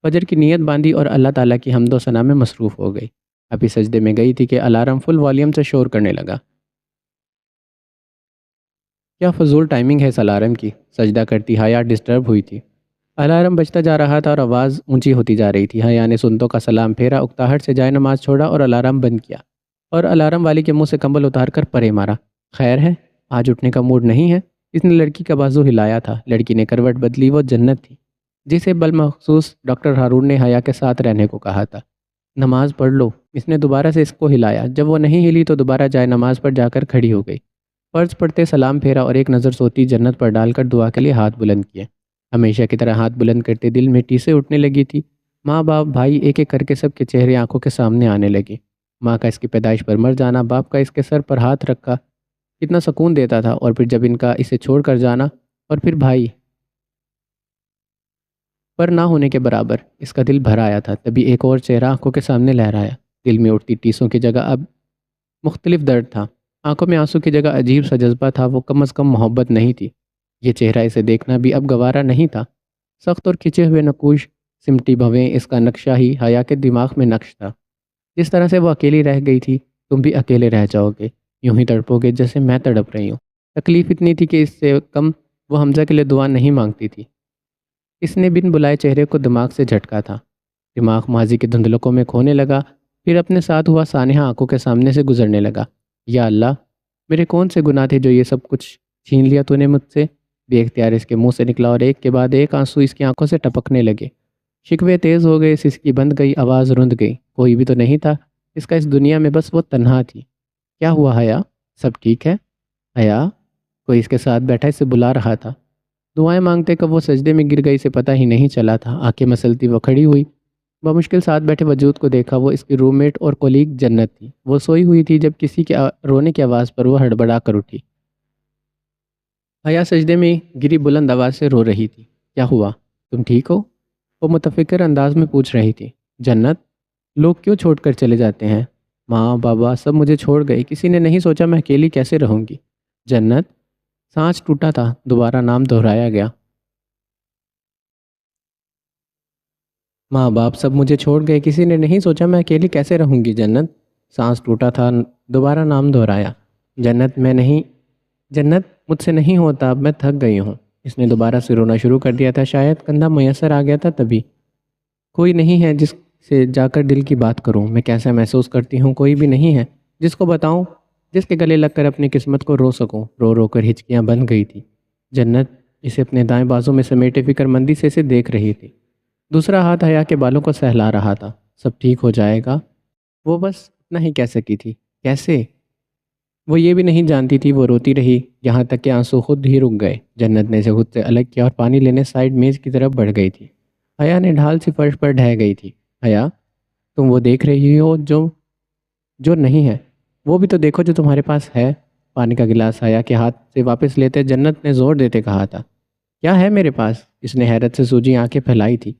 فجر کی نیت باندھی اور اللہ تعالیٰ کی حمد و ثنا میں مصروف ہو گئی۔ ابھی سجدے میں گئی تھی کہ الارم فل والیوم سے شور کرنے لگا۔ کیا فضول ٹائمنگ ہے اس الارم کی؟ سجدہ کرتی حیا ڈسٹرب ہوئی تھی۔ الارم بجتا جا رہا تھا اور آواز اونچی ہوتی جا رہی تھی۔ حیا نے سنتوں کا سلام پھیرا، اکتاہٹ سے جائے نماز چھوڑا اور الارم بند کیا، اور الارم والی کے منہ سے کمبل اتار کر پرے مارا۔ خیر ہے، آج اٹھنے کا موڈ نہیں ہے؟ اس نے لڑکی کا بازو ہلایا تھا۔ لڑکی نے کروٹ بدلی۔ وہ جنت تھی جسے بالمخصوص ڈاکٹر ہارون نے حیا کے ساتھ رہنے کو کہا تھا۔ نماز پڑھ لو۔ اس نے دوبارہ سے اس کو ہلایا۔ جب وہ نہیں ہلی تو دوبارہ جائے نماز پر جا کر کھڑی ہو گئی۔ فرض پڑھتے سلام پھیرا اور ایک نظر سوتی جنت پر ڈال کر دعا کے لیے ہاتھ بلند کیے۔ ہمیشہ کی طرح ہاتھ بلند کرتے دل میں ٹیسیں اٹھنے لگی تھی۔ ماں باپ بھائی ایک ایک کر کے سب کے چہرے آنکھوں کے سامنے آنے لگے۔ ماں کا اس کی پیدائش پر مر جانا، باپ کا اس کے سر پر ہاتھ رکھا کتنا سکون دیتا تھا، اور پھر جب ان کا اسے چھوڑ کر جانا، اور پھر بھائی پر نہ ہونے کے برابر اس کا دل بھر آیا تھا۔ تبھی ایک اور چہرہ آنکھوں کے سامنے لہرایا۔ دل میں اٹھتی ٹیسوں کی جگہ اب مختلف درد تھا، آنکھوں میں آنسو کی جگہ عجیب سا جذبہ تھا۔ وہ کم از کم محبت نہیں تھی۔ یہ چہرہ اسے دیکھنا بھی اب گوارا نہیں تھا۔ سخت اور کھچے ہوئے نقوش سمٹی بھویں اس کا نقشہ ہی حیا کے دماغ میں نقش تھا۔ جس طرح سے وہ اکیلی رہ گئی تھی، تم بھی اکیلے رہ جاؤ گے، یوں ہی تڑپو گے جیسے میں تڑپ رہی ہوں۔ تکلیف اتنی تھی کہ اس سے کم وہ حمزہ کے لیے دعا نہیں مانگتی تھی۔ اس نے بن بلائے چہرے کو دماغ سے جھٹکا تھا۔ دماغ ماضی کے دھندلکوں میں کھونے لگا، پھر اپنے ساتھ ہوا سانحہ آنکھوں کے سامنے سے گزرنے لگا۔ یا اللہ، میرے کون سے گناہ تھے جو یہ سب کچھ چھین لیا تو نے مجھ سے، بے اختیار اس کے منہ سے نکلا اور ایک کے بعد ایک آنسو اس کی آنکھوں سے ٹپکنے لگے۔ شکوے تیز ہو گئے، سسکی بند گئی، آواز رند گئی۔ کوئی بھی تو نہیں تھا اس کا اس دنیا میں، بس وہ تنہا تھی۔ کیا ہوا حیا؟ سب ٹھیک ہے حیا؟ کوئی اس کے ساتھ بیٹھا اسے بلا رہا تھا۔ دعائیں مانگتے کب وہ سجدے میں گر گئی اسے پتہ ہی نہیں چلا تھا۔ آنکھیں مسلتی وہ کھڑی ہوئی، بمشکل ساتھ بیٹھے وجود کو دیکھا۔ وہ اس کی روم میٹ اور کولیگ جنت تھی۔ وہ سوئی ہوئی تھی جب کسی کے رونے کی آواز پر وہ ہڑبڑا کر اٹھی۔ حیا سجدے میں گری بلند آواز سے رو رہی تھی۔ کیا ہوا؟ تم ٹھیک ہو؟ وہ متفکر انداز میں پوچھ رہی تھی۔ جنت، لوگ کیوں چھوڑ کر چلے جاتے ہیں؟ ماں بابا سب مجھے چھوڑ گئے، کسی نے نہیں سوچا میں اکیلی کیسے رہوں گی۔ جنت، سانس ٹوٹا تھا، دوبارہ نام دہرایا گیا۔ ماں باپ سب مجھے چھوڑ گئے، کسی نے نہیں سوچا میں اکیلی کیسے رہوں گی۔ جنت، سانس ٹوٹا تھا، دوبارہ نام دہرایا۔ جنت، میں نہیں، جنت مجھ سے نہیں ہوتا، اب میں تھک گئی ہوں۔ اس نے دوبارہ سے رونا شروع کر دیا تھا، شاید کندھا میسر آ گیا تھا تبھی۔ کوئی نہیں ہے جس سے جا کر دل کی بات کروں، میں کیسا محسوس کرتی ہوں، کوئی بھی نہیں ہے جس کو بتاؤں، جس کے گلے لگ کر اپنی قسمت کو رو سکوں۔ رو رو کر ہچکیاں بن گئی تھی۔ جنت اسے اپنے دائیں بازو میں سمیٹے فکر مندی سے اسے دیکھ رہی تھی۔ دوسرا ہاتھ حیا کے بالوں کو سہلا رہا تھا۔ سب ٹھیک ہو جائے گا، وہ بس اتنا ہی کہہ سکی تھی۔ کیسے؟ وہ یہ بھی نہیں جانتی تھی۔ وہ روتی رہی یہاں تک کہ آنسو خود ہی رک گئے۔ جنت نے اسے خود سے الگ کیا اور پانی لینے سائڈ میز کی طرف بڑھ گئی تھی۔ حیا نے ڈھال سی فرش پر ڈھہ گئی تھی۔ حیا، تم وہ دیکھ رہی ہو جو جو نہیں ہے، وہ بھی تو دیکھو جو تمہارے پاس ہے۔ پانی کا گلاس حیا کے ہاتھ سے واپس لیتے جنت نے زور دیتے کہا تھا۔ کیا ہے میرے پاس؟ اس نے حیرت سے سوجی آنکھیں پھیلائی تھی۔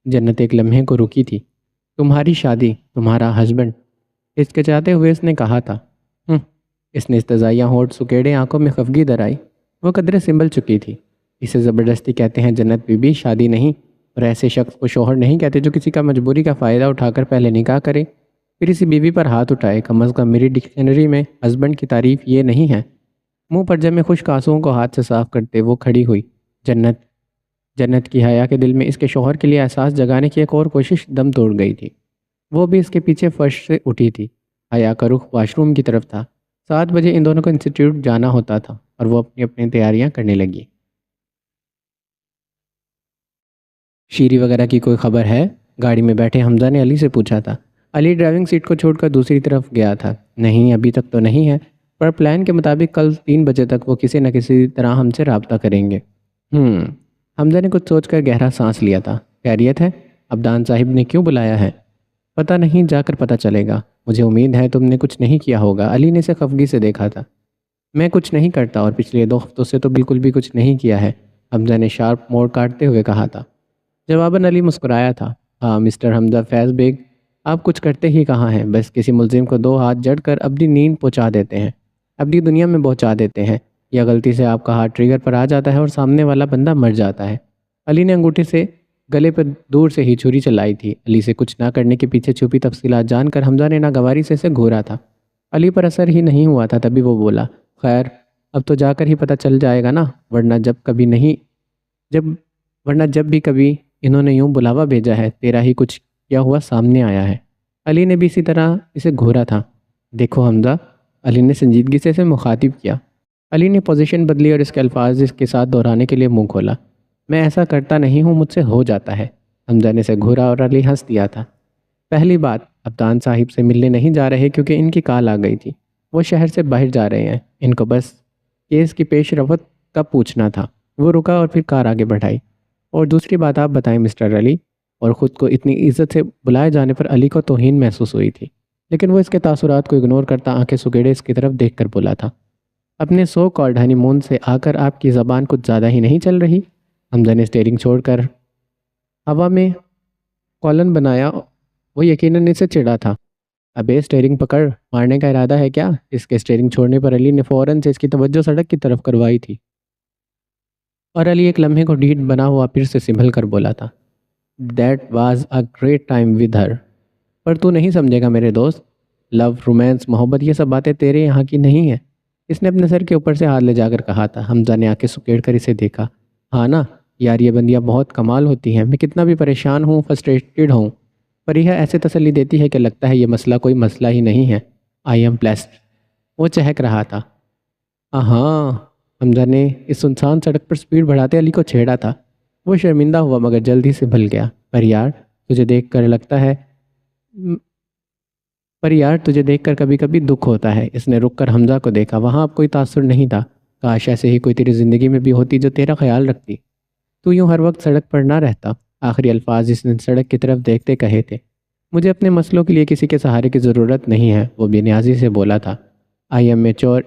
جنت ایک لمحے کو رکی تھی۔ تمہاری شادی، تمہارا ہسبینڈ، ہچکچاتے ہوئے اس نے کہا تھا۔ اس نے استضائیہ ہونٹ سکیڑے آنکھوں میں خفگی درائی۔ وہ قدرے سنبھل چکی تھی۔ اسے زبردستی کہتے ہیں جنت بی بی، شادی نہیں، اور ایسے شخص کو شوہر نہیں کہتے جو کسی کا مجبوری کا فائدہ اٹھا کر پہلے نکاح کرے، پھر اسی بیوی پر ہاتھ اٹھائے۔ کم از کم میری ڈکشنری میں ہسبینڈ کی تعریف یہ نہیں ہے۔ منہ پر جمے خشک آنسوؤں کو ہاتھ سے صاف کرتے وہ کھڑی ہوئی۔ جنت کی حیا کے دل میں اس کے شوہر کے لیے احساس جگانے کی ایک اور کوشش دم توڑ گئی تھی۔ وہ بھی اس کے پیچھے فرش سے اٹھی تھی۔ حیا کا رخ واش روم کی طرف تھا۔ 7 بجے ان دونوں کو انسٹیٹیوٹ جانا ہوتا تھا اور وہ اپنی اپنی تیاریاں کرنے لگی۔ شیری وغیرہ کی کوئی خبر ہے؟ گاڑی میں بیٹھے حمزہ نے علی سے پوچھا تھا۔ علی ڈرائیونگ سیٹ کو چھوڑ کر دوسری طرف گیا تھا۔ نہیں، ابھی تک تو نہیں ہے، پر پلان کے مطابق کل 3 بجے تک وہ کسی نہ کسی طرح ہم سے رابطہ کریں گے۔ حمزہ نے کچھ سوچ کر گہرا سانس لیا تھا۔ خیریت ہے؟ عبدان صاحب نے کیوں بلایا ہے؟ پتہ نہیں، جا کر پتہ چلے گا۔ مجھے امید ہے تم نے کچھ نہیں کیا ہوگا۔ علی نے اسے خفگی سے دیکھا تھا۔ میں کچھ نہیں کرتا، اور پچھلے 2 ہفتوں سے تو بالکل بھی کچھ نہیں کیا ہے، حمزہ نے شارپ موڑ کاٹتے ہوئے کہا تھا۔ جواباً علی مسکرایا تھا۔ ہاں مسٹر حمزہ فیض بیگ، آپ کچھ کرتے ہی کہاں ہیں؟ بس کسی ملزم کو 2 ہاتھ جڑ کر اپنی نیند پہنچا دیتے ہیں، اپنی دنیا میں پہنچا دیتے ہیں، یا غلطی سے آپ کا ہاتھ ٹریگر پر آ جاتا ہے اور سامنے والا بندہ مر جاتا ہے۔ علی نے انگوٹھے سے گلے پر دور سے ہی چھری چلائی تھی۔ علی سے کچھ نہ کرنے کے پیچھے چھپی تفصیلات جان کر حمزہ نے ناگواری سے اسے گھورا تھا۔ علی پر اثر ہی نہیں ہوا تھا، تبھی وہ بولا، خیر اب تو جا کر ہی پتہ چل جائے گا نا، ورنہ جب بھی کبھی انہوں نے یوں بلاوا بھیجا ہے، تیرا ہی کچھ کیا ہوا سامنے آیا ہے۔ علی نے بھی اسی طرح اسے گھورا تھا۔ دیکھو حمزہ، علی نے سنجیدگی سے اسے مخاطب کیا۔ علی نے پوزیشن بدلی اور اس کے الفاظ اس کے ساتھ دہرانے کے لیے منہ کھولا۔ میں ایسا کرتا نہیں ہوں، مجھ سے ہو جاتا ہے۔ حمزہ نے اسے گھورا اور علی ہنس دیا تھا۔ پہلی بات، عبدان صاحب سے ملنے نہیں جا رہے کیونکہ ان کی کال آ گئی تھی، وہ شہر سے باہر جا رہے ہیں، ان کو بس کیس کی پیش رفت کا پوچھنا تھا۔ وہ رکا اور پھر کار آگے بڑھائی۔ اور دوسری بات آپ بتائیں مسٹر علی، اور خود کو اتنی عزت سے بلائے جانے پر علی کو توہین محسوس ہوئی تھی، لیکن وہ اس کے تاثرات کو اگنور کرتا آنکھیں سکیڑے اس کی طرف دیکھ کر بولا تھا، اپنے سو کالڈ ہنی مون سے آ کر آپ کی زبان کچھ زیادہ ہی نہیں چل رہی؟ حمزہ نے اسٹیئرنگ چھوڑ کر ہوا میں کولن بنایا۔ وہ یقیناً اسے چڑھا تھا۔ ابے اسٹیئرنگ پکڑ، مارنے کا ارادہ ہے کیا؟ اس کے اسٹیئرنگ چھوڑنے پر علی نے فوراً سے اس کی توجہ سڑک کی طرف کروائی تھی، اور علی ایک لمحے کو ڈھیٹ بنا ہوا پھر سے سنبھل کر بولا تھا، that was a great time with her. پر تو نہیں سمجھے گا میرے دوست، لو، رومانس، محبت، یہ سب باتیں تیرے یہاں کی نہیں ہیں۔ اس نے اپنے سر کے اوپر سے ہاتھ لے جا کر کہا تھا۔ حمزہ نے آنکھیں سکیڑ کر اسے دیکھا۔ ہاں نا یار، یہ بندیاں بہت کمال ہوتی ہیں، میں کتنا بھی پریشان ہوں، فرسٹریٹڈ ہوں، پر یہ ایسے تسلی دیتی ہے کہ لگتا ہے یہ مسئلہ کوئی مسئلہ ہی نہیں ہے۔ آئی ایم بلیسڈ، وہ چہک رہا تھا۔ ہاں، حمزہ نے اس سنسان سڑک پر سپیڈ بڑھاتے علی کو چھیڑا تھا۔ وہ شرمندہ ہوا مگر جلدی سے بھل گیا۔ پر یار تجھے دیکھ کر لگتا ہے پر یار تجھے دیکھ کر کبھی کبھی دکھ ہوتا ہے۔ اس نے رک کر حمزہ کو دیکھا۔ وہاں اب کوئی تاثر نہیں تھا۔ کاش ایسے ہی کوئی تیری زندگی میں بھی ہوتی جو تیرا خیال رکھتی، تو یوں ہر وقت سڑک پر نہ رہتا۔ آخری الفاظ اس نے سڑک کی طرف دیکھتے کہے تھے۔ مجھے اپنے مسئلوں کے لیے کسی کے سہارے کی ضرورت نہیں ہے، وہ بے نیازی سے بولا تھا۔ I am mature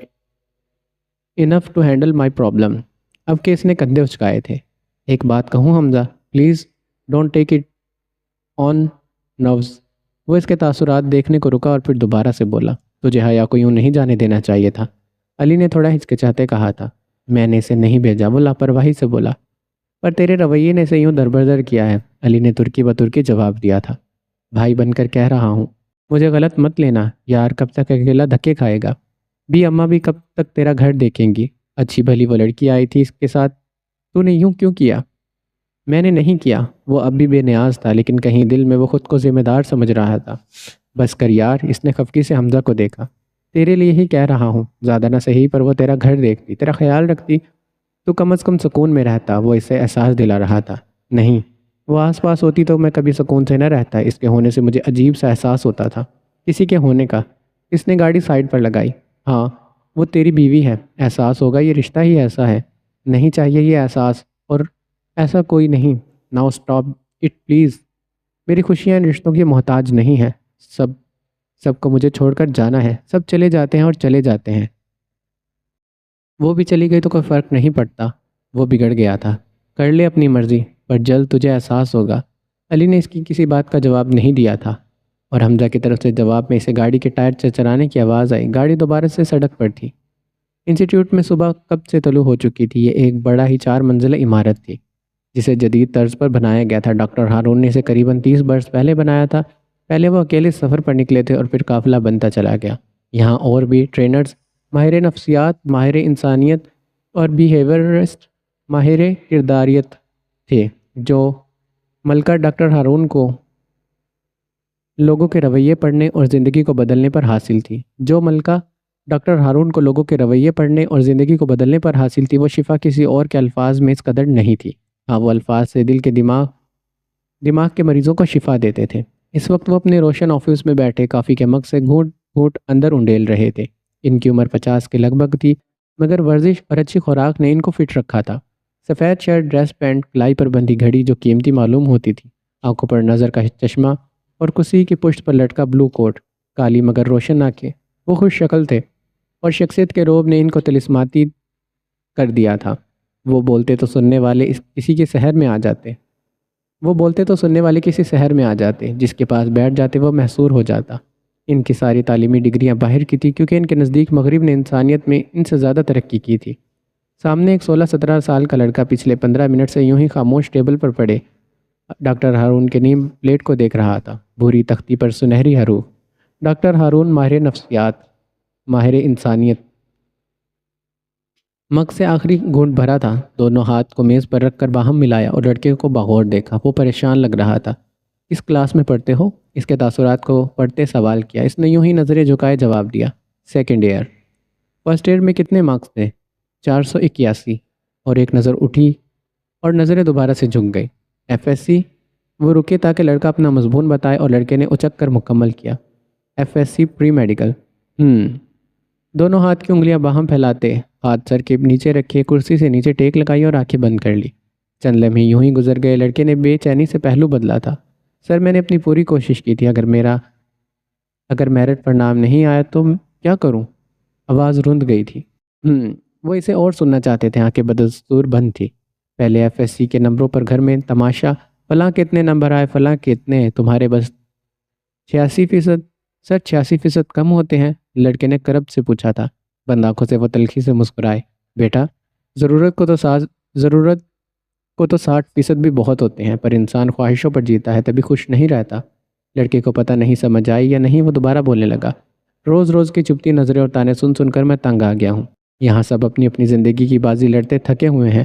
enough to handle my problem. اب کہ اس نے کندھے اچکائے تھے۔ ایک بات کہوں Hamza, please don't take it on nerves. وہ اس کے تاثرات دیکھنے کو رکا اور پھر دوبارہ سے بولا، تجھے حیا کو یوں نہیں جانے دینا چاہیے تھا۔ علی نے تھوڑا ہچکچاتے کہا تھا، میں نے اسے نہیں بھیجا، وہ لاپرواہی سے بولا۔ پر تیرے رویے نے اسے یوں دربدر کیا ہے، علی نے ترکی بترکی جواب دیا تھا۔ بھائی بن کر کہہ رہا ہوں، مجھے غلط مت لینا یار، کب تک اکیلا دھکے کھائے گا؟ بھی اماں بھی کب تک تیرا گھر دیکھیں گی؟ اچھی بھلی وہ لڑکی آئی تھی، اس کے ساتھ تو نے یوں کیوں کیا؟ میں نے نہیں کیا۔ وہ اب بھی بے نیاز تھا، لیکن کہیں دل میں وہ خود کو ذمہ دار سمجھ رہا تھا۔ بس کر یار، اس نے خفگی سے حمزہ کو دیکھا۔ تیرے لیے ہی کہہ رہا ہوں، زیادہ نہ صحیح پر وہ تیرا گھر دیکھتی، تیرا خیال رکھتی، تو کم از کم سکون میں رہتا۔ وہ اسے احساس دلا رہا تھا۔ نہیں، وہ آس پاس ہوتی تو میں کبھی سکون سے نہ رہتا۔ اس کے ہونے سے مجھے عجیب سا احساس ہوتا تھا، کسی کے ہونے کا۔ اس نے گاڑی سائڈ پر لگائی۔ ہاں وہ تیری بیوی ہے، احساس ہوگا، یہ رشتہ ہی ایسا ہے۔ نہیں چاہیے یہ احساس، اور ایسا کوئی نہیں۔ Now stop it please. میری خوشیاں ان رشتوں کی محتاج نہیں ہیں۔ سب کو مجھے چھوڑ کر جانا ہے۔ سب چلے جاتے ہیں اور چلے جاتے ہیں۔ وہ بھی چلی گئی تو کوئی فرق نہیں پڑتا۔ وہ بگڑ گیا تھا۔ کر لے اپنی مرضی، پر جلد تجھے احساس ہوگا۔ علی نے اس کی کسی بات کا جواب نہیں دیا تھا، اور حمزہ کی طرف سے جواب میں اسے گاڑی کے ٹائر چرچرانے کی آواز آئی۔ گاڑی دوبارہ سے سڑک پر تھی۔ انسٹیٹیوٹ میں صبح کب سے طلوع ہو چکی تھی۔ یہ ایک بڑا ہی 4 منزلہ عمارت تھی، جسے جدید طرز پر بنایا گیا تھا۔ ڈاکٹر ہارون نے اسے قریباً 30 برس پہلے بنایا تا۔ پہلے وہ اکیلے سفر پر نکلے تھے اور پھر قافلہ بنتا چلا گیا۔ یہاں اور بھی ٹرینرز، ماہر نفسیات، ماہر انسانیت اور بیہیورسٹ، ماہر کرداریت تھے، جو ملکہ ڈاکٹر ہارون کو لوگوں کے رویے پڑھنے اور زندگی کو بدلنے پر حاصل تھی۔ لوگوں کے رویے پڑھنے اور زندگی کو بدلنے پر حاصل تھی، وہ شفا کسی اور کے الفاظ میں اس قدر نہیں تھی۔ ہاں، وہ الفاظ سے دل کے دماغ کے مریضوں کو شفا دیتے تھے۔ اس وقت وہ اپنے روشن آفس میں بیٹھے کافی کے مگ سے گھونٹ گھونٹ اندر انڈیل رہے تھے۔ ان کی عمر 50 کے لگ بھگ تھی، مگر ورزش اور اچھی خوراک نے ان کو فٹ رکھا تھا۔ سفید شرٹ، ڈریس پینٹ، کلائی پر بندھی گھڑی جو قیمتی معلوم ہوتی تھی، آنکھوں پر نظر کا چشمہ اور کسی کی پشت پر لٹکا بلو کوٹ، کالی مگر روشن آنکھیں۔ وہ خوش شکل تھے اور شخصیت کے رعب نے ان کو طلسماتی کر دیا تھا۔ وہ بولتے تو سننے والے کسی شہر میں آ جاتے، جس کے پاس بیٹھ جاتے وہ محصور ہو جاتا۔ ان کی ساری تعلیمی ڈگریاں باہر کی تھی، کیونکہ ان کے نزدیک مغرب نے انسانیت میں ان سے زیادہ ترقی کی تھی۔ سامنے ایک 16-17 سال کا لڑکا پچھلے 15 منٹ سے یوں ہی خاموش ٹیبل پر پڑے ڈاکٹر ہارون کے نیم پلیٹ کو دیکھ رہا تھا۔ بھوری تختی پر سنہری حروف، ڈاکٹر ہارون، ماہر نفسیات، ماہر انسانیت۔ مگ سے آخری گھونٹ بھرا تھا۔ دونوں ہاتھ کو میز پر رکھ کر باہم ملایا اور لڑکے کو بغور دیکھا۔ وہ پریشان لگ رہا تھا۔ کس کلاس میں پڑھتے ہو؟ اس کے تاثرات کو پڑھتے سوال کیا۔ اس نے یوں ہی نظریں جھکائے جواب دیا، سیکنڈ ایئر۔ فرسٹ ایئر میں کتنے مارکس تھے؟ 481۔ اور ایک نظر اٹھی اور نظریں دوبارہ سے جھک گئی۔ F S C? وہ رکے تاکہ لڑکا اپنا مضمون بتائے، اور لڑکے نے اچک کر مکمل کیا، F S C pre medical. دونوں ہاتھ کی انگلیاں باہم پھیلاتے ہاتھ سر کے نیچے رکھے، کرسی سے نیچے ٹیک لگائی اور آنکھیں بند کر لی۔ چند لمحے یوں ہی گزر گئے۔ لڑکے نے بے چینی سے پہلو بدلا تھا۔ سر، میں نے اپنی پوری کوشش کی تھی، اگر میرٹ پر نام نہیں آیا تو کیا کروں؟ آواز رند گئی تھی۔ وہ اسے اور سننا چاہتے تھے۔ آنکھیں بدستور بند تھی۔ پہلے ایف ایس سی کے نمبروں پر گھر میں تماشا، فلاں کے اتنے نمبر آئے، فلاں کے اتنے، تمہارے بس 86%۔ سر 86% کم ہوتے ہیں؟ لڑکے نے کرب سے پوچھا تھا۔ بند آنکھوں سے وہ تلخی سے مسکرائے، بیٹا ضرورت کو تو 60% بھی بہت ہوتے ہیں، پر انسان خواہشوں پر جیتا ہے، تبھی خوش نہیں رہتا۔ لڑکے کو پتہ نہیں سمجھ آئی یا نہیں، وہ دوبارہ بولنے لگا، روز روز کی چپتی نظریں اور تانے سن سن کر میں تنگ آ گیا ہوں۔ یہاں سب اپنی اپنی زندگی کی بازی لڑتے تھکے ہوئے ہیں۔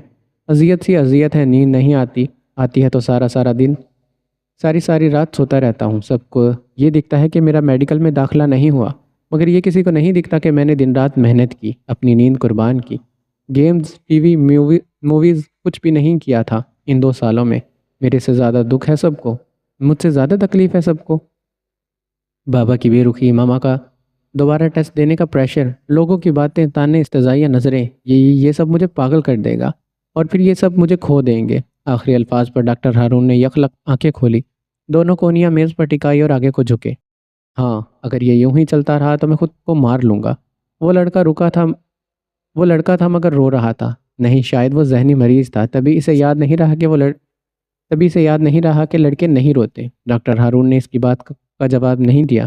اذیت سی اذیت ہے، نیند نہیں آتی ہے تو سارا دن ساری رات سوتا رہتا ہوں۔ سب کو یہ دکھتا ہے کہ میرا میڈیکل میں داخلہ نہیں ہوا، مگر یہ کسی کو نہیں دکھتا کہ میں نے دن رات محنت کی، اپنی نیند قربان کی۔ گیمز، ٹی وی، موویز کچھ بھی نہیں کیا تھا ان 2 سالوں میں۔ میرے سے زیادہ دکھ ہے سب کو، مجھ سے زیادہ تکلیف ہے سب کو۔ بابا کی بے رخی، ماما کا دوبارہ ٹیسٹ دینے کا پریشر، لوگوں کی باتیں، تانے، استضائیہ نظریں، یہ سب مجھے پاگل کر دے گا، اور پھر یہ سب مجھے کھو دیں گے۔ آخری الفاظ پر ڈاکٹر ہارون نے یکلق آنکھیں کھولی، دونوں کونیاں میز پر ٹکائی اور آگے کو جھکے۔ ہاں، اگر یہ یوں ہی چلتا رہا تو میں خود کو مار لوں گا۔ وہ لڑکا تھا مگر رو رہا تھا۔ نہیں، شاید وہ ذہنی مریض تھا، تبھی اسے یاد نہیں رہا کہ لڑکے نہیں روتے۔ ڈاکٹر ہارون نے اس کی بات کا جواب نہیں دیا۔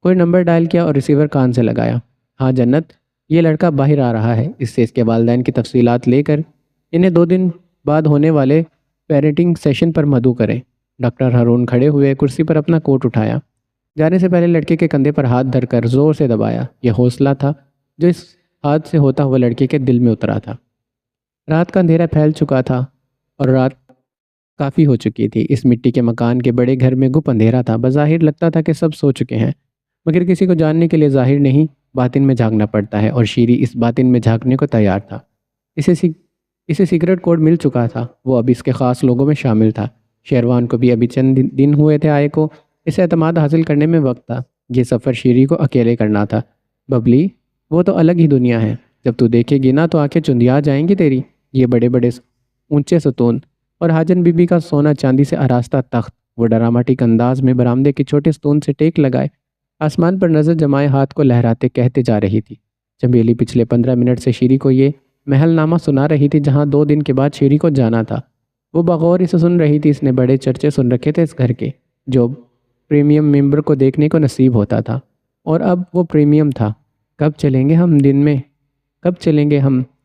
کوئی نمبر ڈائل کیا اور ریسیور کان سے لگایا۔ ہاں جنت، یہ لڑکا باہر آ رہا ہے، اس سے اس کے والدین کی تفصیلات لے کر انہیں 2 دن بعد ہونے والے پیرنٹنگ سیشن پر مدعو کریں۔ ڈاکٹر ہارون کھڑے ہوئے، کرسی پر اپنا کوٹ اٹھایا، جانے سے پہلے لڑکے کے کندھے پر ہاتھ دھر کر زور سے دبایا۔ یہ حوصلہ تھا جو اس ہاتھ سے ہوتا ہوا لڑکے کے دل میں اترا تھا۔ رات کا اندھیرا پھیل چکا تھا اور رات کافی ہو چکی تھی۔ اس مٹی کے مکان کے بڑے گھر میں گپ اندھیرا تھا۔ بظاہر لگتا تھا کہ سب سو چکے ہیں، مگر کسی کو جاننے کے لیے ظاہر نہیں، باطن میں جھانکنا پڑتا ہے، اور شیری اس باطن میں جھانکنے کو تیار تھا۔ اسے سیکرٹ کوڈ مل چکا تھا، وہ اب اس کے خاص لوگوں میں شامل تھا۔ شیروان کو بھی ابھی چند دن ہوئے تھے آئے کو، اسے اعتماد حاصل کرنے میں وقت تھا۔ یہ سفر شیری کو اکیلے کرنا تھا۔ ببلی، وہ تو الگ ہی دنیا ہے، جب تو دیکھے گی نا تو آنکھیں چندیا جائیں گی تیری۔ یہ بڑے بڑے اونچے ستون اور حاجن بی بی کا سونا چاندی سے آراستہ تخت، وہ ڈراماٹک انداز میں برآمدے کے چھوٹے ستون سے ٹیک لگائے آسمان پر نظر جمائے ہاتھ کو لہراتے کہتے جا رہی تھی۔ چمیلی پچھلے 15 منٹ سے شیری کو یہ محل نامہ سنا رہی تھی جہاں 2 دن کے بعد شیری کو جانا تھا۔ وہ بغور اسے سن رہی تھی۔ اس نے بڑے چرچے سن رکھے تھے اس گھر کے، جو پریمیم ممبر کو دیکھنے کو نصیب ہوتا تھا، اور اب وہ پریمیم تھا۔ کب چلیں گے ہم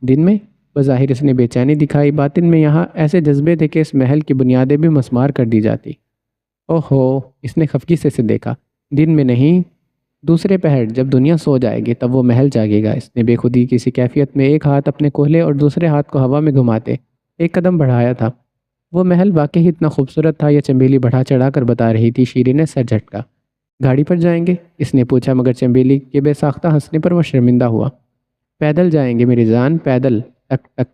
دن میں؟ بظاہر اس نے بے چینی دکھائی، باطن میں یہاں ایسے جذبے تھے کہ اس محل کی بنیادیں بھی مسمار کر دی جاتی۔ اوہو، اس نے خفگی سے دیکھا۔ دن میں نہیں، دوسرے پہر جب دنیا سو جائے گی تب وہ محل جاگے گا۔ اس نے بے خودی کسی کیفیت میں ایک ہاتھ اپنے کولہے اور دوسرے ہاتھ کو ہوا میں گھماتے ایک قدم بڑھایا تھا۔ وہ محل واقعی اتنا خوبصورت تھا، یہ چنبیلی بڑھا چڑھا کر بتا رہی تھی۔ شیری نے سر جھٹکا۔ گاڑی پر جائیں گے؟ اس نے پوچھا، مگر چنبیلی کے بے ساختہ ہنسنے پر وہ شرمندہ ہوا۔ پیدل جائیں گے میری جان، پیدل، ٹک ٹک۔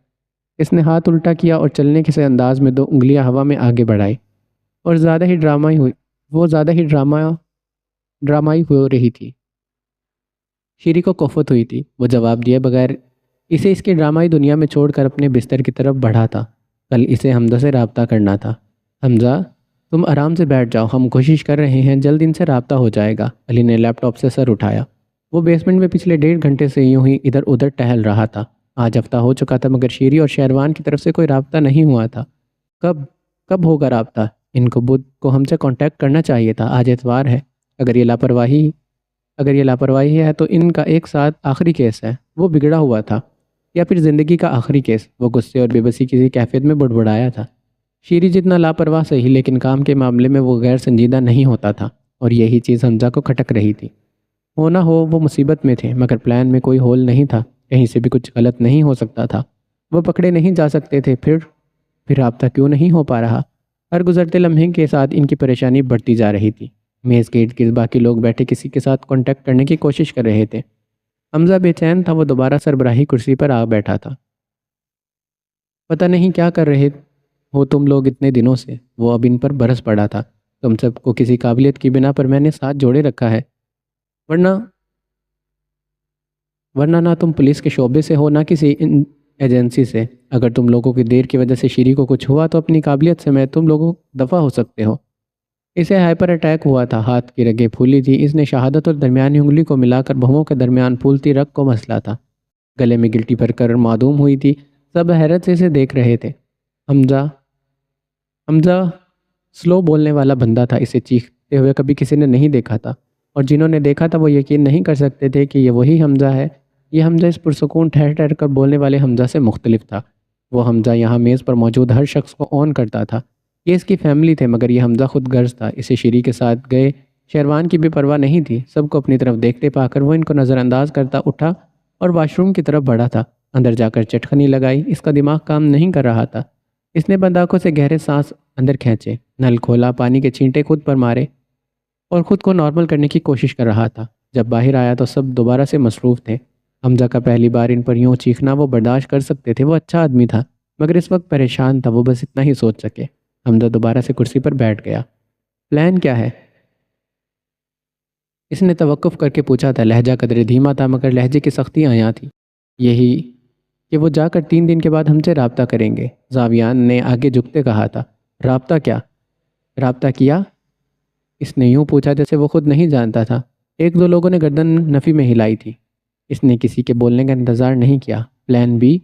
اس نے ہاتھ الٹا کیا اور چلنے کے سے انداز میں 2 انگلیاں ہوا میں آگے بڑھائی، اور زیادہ ہی ڈرامائی ہو رہی تھی۔ شیری کو کفت ہوئی تھی۔ وہ جواب دیے بغیر اسے اس کی ڈرامائی دنیا میں چھوڑ کر اپنے بستر کی طرف بڑھا تھا۔ کل اسے حمزہ سے رابطہ کرنا تھا۔ حمزہ، تم آرام سے بیٹھ جاؤ، ہم کوشش کر رہے ہیں، جلد ان سے رابطہ ہو جائے گا۔ علی نے لیپ ٹاپ سے سر اٹھایا۔ وہ بیسمنٹ میں پچھلے 1.5 گھنٹے سے یوں ہی ادھر ادھر ٹہل رہا تھا۔ آج ہفتہ ہو چکا تھا مگر شیری اور شیروان کی طرف سے کوئی رابطہ نہیں ہوا تھا۔ کب ہوگا رابطہ؟ ان کو بدھ کو ہم سے کانٹیکٹ کرنا چاہیے تھا۔ آج اتوار ہے۔ اگر یہ لاپرواہی ہے تو ان کا ایک ساتھ آخری کیس ہے، وہ بگڑا ہوا تھا، یا پھر زندگی کا آخری کیس۔ وہ غصے اور بے بسی کسی کیفیت میں بڑبڑایا تھا۔ شیری جتنا لاپرواہ صحیح، لیکن کام کے معاملے میں وہ غیر سنجیدہ نہیں ہوتا تھا، اور یہی چیز حمزہ کو کھٹک رہی تھی۔ ہونا ہو وہ مصیبت میں تھے، مگر پلان میں کوئی ہول نہیں تھا، کہیں سے بھی کچھ غلط نہیں ہو سکتا تھا۔ وہ پکڑے نہیں جا سکتے تھے۔ پھر رابطہ کیوں نہیں ہو پا رہا؟ ہر گزرتے لمحے کے ساتھ ان کی پریشانی بڑھتی جا رہی تھی۔ میز کے ارد گرد باقی لوگ بیٹھے کسی کے ساتھ کانٹیکٹ کرنے کی کوشش کر رہے تھے۔ حمزہ بے چین تھا۔ وہ دوبارہ سربراہی کرسی پر آ بیٹھا تھا۔ پتہ نہیں کیا کر رہے ہو تم لوگ اتنے دنوں سے، وہ اب ان پر برس پڑا تھا۔ تم سب کو کسی قابلیت کی بنا پر میں نے ساتھ جوڑے رکھا ہے، ورنہ نہ تم پولیس کے شعبے سے ہو، نہ کسی ایجنسی سے۔ اگر تم لوگوں کی دیر کی وجہ سے شیری کو کچھ ہوا تو اپنی قابلیت سے میں تم لوگوں دفع ہو سکتے ہو۔ اسے ہائپر اٹیک ہوا تھا، ہاتھ کی رگیں پھولی تھی۔ اس نے شہادت اور درمیانی انگلی کو ملا کر بھووں کے درمیان پھولتی رگ کو مسلا تھا۔ گلے میں گلٹی بھر کر معدوم ہوئی تھی۔ سب حیرت سے اسے دیکھ رہے تھے۔ حمزہ سلو بولنے والا بندہ تھا۔ اسے چیختے ہوئے کبھی کسی نے نہیں دیکھا تھا، اور جنہوں نے دیکھا تھا وہ یقین نہیں کر سکتے تھے کہ یہ وہی حمزہ ہے۔ یہ حمزہ اس پرسکون ٹھہر ٹھہر کر بولنے والے حمزہ سے مختلف تھا۔ وہ حمزہ یہاں میز پر موجود ہر شخص کو آن کرتا تھا۔ یہ اس کی فیملی تھے، مگر یہ حمزہ خود غرض تھا۔ اسے شیری کے ساتھ گئے شیروان کی بھی پرواہ نہیں تھی۔ سب کو اپنی طرف دیکھتے پا کر وہ ان کو نظر انداز کرتا اٹھا اور واش روم کی طرف بڑھا تھا۔ اندر جا کر چٹخنی لگائی۔ اس کا دماغ کام نہیں کر رہا تھا۔ اس نے بند آنکھوں سے گہرے سانس اندر کھینچے، نل کھولا، پانی کے چھینٹے خود پر مارے اور خود کو نارمل کرنے کی کوشش کر رہا تھا۔ جب باہر آیا تو سب دوبارہ سے مصروف تھے۔ حمزہ کا پہلی بار ان پر یوں چیخنا وہ برداشت کر سکتے تھے، وہ اچھا آدمی تھا، مگر اس وقت پریشان تھا، وہ بس اتنا ہی سوچ سکے۔ حمزہ دوبارہ سے کرسی پر بیٹھ گیا۔ پلان کیا ہے؟ اس نے توقف کر کے پوچھا تھا، لہجہ قدرے دھیما تھا مگر لہجے کی سختی آیا تھی۔ یہی کہ وہ جا کر 3 دن کے بعد ہم سے رابطہ کریں گے، زاویان نے آگے جھکتے کہا تھا۔ رابطہ کیا؟ رابطہ کیا؟ اس نے یوں پوچھا جیسے وہ خود نہیں جانتا تھا۔ ایک دو لوگوں نے گردن نفی میں ہلائی تھی۔ اس نے کسی کے بولنے کا انتظار نہیں کیا۔ Plan be?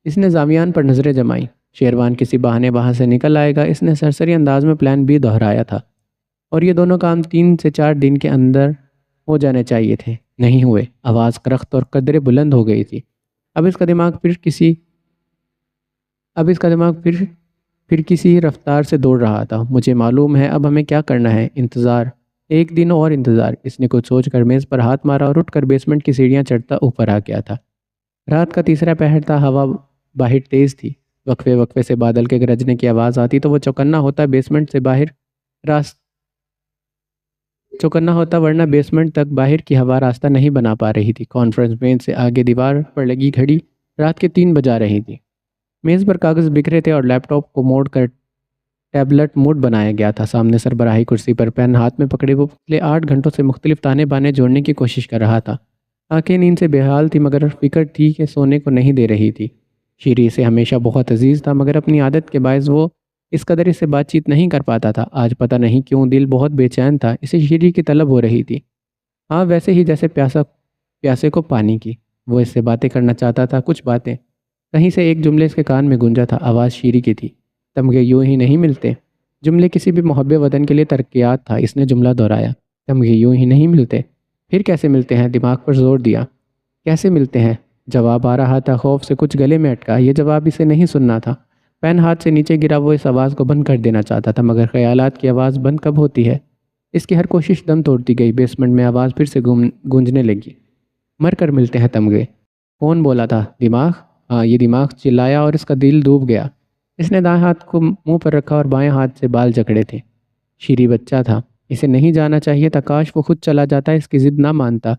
اس نے زاویان پر نظریں جمائیں۔ شیروان کسی بہانے وہاں سے نکل آئے گا، اس نے سرسری انداز میں پلان بی دہرایا تھا۔ اور یہ دونوں کام 3 سے 4 دن کے اندر ہو جانے چاہیے تھے، نہیں ہوئے۔ آواز کرخت اور قدرے بلند ہو گئی تھی۔ اب اس کا دماغ پھر کسی رفتار سے دوڑ رہا تھا۔ مجھے معلوم ہے اب ہمیں کیا کرنا ہے۔ انتظار، 1 دن اور انتظار۔ اس نے کچھ سوچ کر میز پر ہاتھ مارا اور اٹھ کر بیسمنٹ کی سیڑھیاں چڑھتا اوپر آ گیا تھا۔ رات کا تیسرا پہر تھا، ہوا باہر تیز تھی۔ وقفے وقفے سے بادل کے گرجنے کی آواز آتی تو وہ چوکنا ہوتا بیسمنٹ سے باہر چوکنا ہوتا، ورنہ بیسمنٹ تک باہر کی ہوا راستہ نہیں بنا پا رہی تھی۔ کانفرنس بینچ سے آگے دیوار پر لگی گھڑی رات کے 3 بجا رہی تھی۔ میز پر کاغذ بکھرے تھے اور لیپ ٹاپ کو موڑ کر ٹیبلٹ موڈ بنایا گیا تھا۔ سامنے سربراہی کرسی پر پین ہاتھ میں پکڑے وہ پچھلے 8 گھنٹوں سے مختلف تانے بانے جوڑنے کی کوشش کر رہا تھا۔ آنکھیں نیند سے بے حال تھی مگر فکر تھی کہ سونے کو نہیں دے رہی تھی۔ شیری اسے ہمیشہ بہت عزیز تھا مگر اپنی عادت کے باعث وہ اس قدر اس سے بات چیت نہیں کر پاتا تھا۔ آج پتہ نہیں کیوں دل بہت بے چین تھا، اسے شیری کی طلب ہو رہی تھی۔ ہاں، ویسے ہی جیسے پیاسے کو پانی کی۔ وہ اس سے باتیں کرنا چاہتا تھا، کچھ باتیں۔ کہیں سے ایک جملے اس کے کان میں گونجا تھا، آواز شیری کی تھی۔ تمغے یوں ہی نہیں ملتے۔ جملے کسی بھی محب وطن کے لیے ترقیات تھا۔ اس نے جملہ دہرایا، تمغے یوں ہی نہیں ملتے۔ پھر کیسے ملتے ہیں؟ دماغ پر زور دیا۔ کیسے ملتے ہیں؟ جواب آ رہا تھا، خوف سے کچھ گلے میں اٹکا۔ یہ جواب اسے نہیں سننا تھا۔ پین ہاتھ سے نیچے گرا، وہ اس آواز کو بند کر دینا چاہتا تھا مگر خیالات کی آواز بند کب ہوتی ہے؟ اس کی ہر کوشش دم توڑتی گئی۔ بیسمنٹ میں آواز پھر سے گونجنے لگی، مر کر ملتے ہیں تمغے۔ کون بولا تھا؟ دماغ؟ ہاں، یہ دماغ چلایا اور اس کا دل ڈوب گیا۔ اس نے دائیں ہاتھ کو منہ پر رکھا اور بائیں ہاتھ سے بال جکڑے تھے۔ شیری بچہ تھا، اسے نہیں جانا چاہیے تھا، کاش وہ خود چلا جاتا، اس کی ضد نہ مانتا۔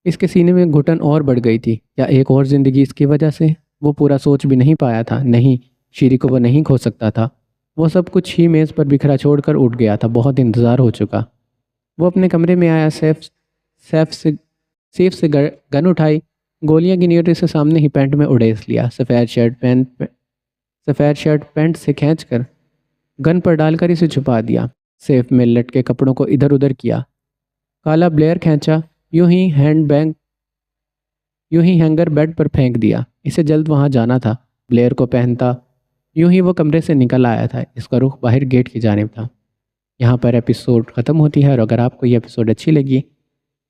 اس کے سینے میں گھٹن اور بڑھ گئی تھی، یا ایک اور زندگی اس کی وجہ سے؟ وہ پورا سوچ بھی نہیں پایا تھا۔ نہیں، شیری کو وہ نہیں کھو سکتا تھا۔ وہ سب کچھ ہی میز پر بکھرا چھوڑ کر اٹھ گیا تھا، بہت انتظار ہو چکا۔ وہ اپنے کمرے میں آیا، سیف سے گن اٹھائی، گولیاں گنی اور اسے سامنے ہی پینٹ میں اڑیس لیا۔ سفید شرٹ پینٹ سے کھینچ کر گن پر ڈال کر اسے چھپا دیا۔ سیف میں لٹکے کپڑوں کو ادھر ادھر کیا، کالا بلیئر کھینچا، یوں ہی ہینگر بیڈ پر پھینک دیا۔ اسے جلد وہاں جانا تھا۔ بلیئر کو پہنتا یوں ہی وہ کمرے سے نکل آیا تھا، اس کا رخ باہر گیٹ کی جانب تھا۔ یہاں پر ایپیسوڈ ختم ہوتی ہے، اور اگر آپ کو یہ ایپیسوڈ اچھی لگی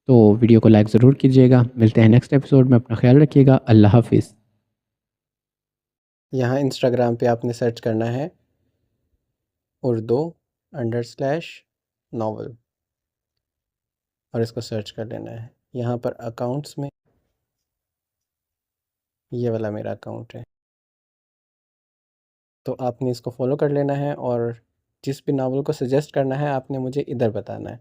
تو ویڈیو کو لائک ضرور کیجیے گا۔ ملتے ہیں نیکسٹ ایپیسوڈ میں، اپنا خیال رکھیے گا، اللہ حافظ۔ یہاں انسٹاگرام پہ آپ نے سرچ کرنا ہے _ناول اور اس کو سرچ کر لینا ہے۔ یہاں پر اکاؤنٹس میں یہ والا میرا اکاؤنٹ ہے، تو آپ نے اس کو فالو کر لینا ہے، اور جس بھی ناول کو سجیسٹ کرنا ہے آپ نے مجھے ادھر بتانا ہے۔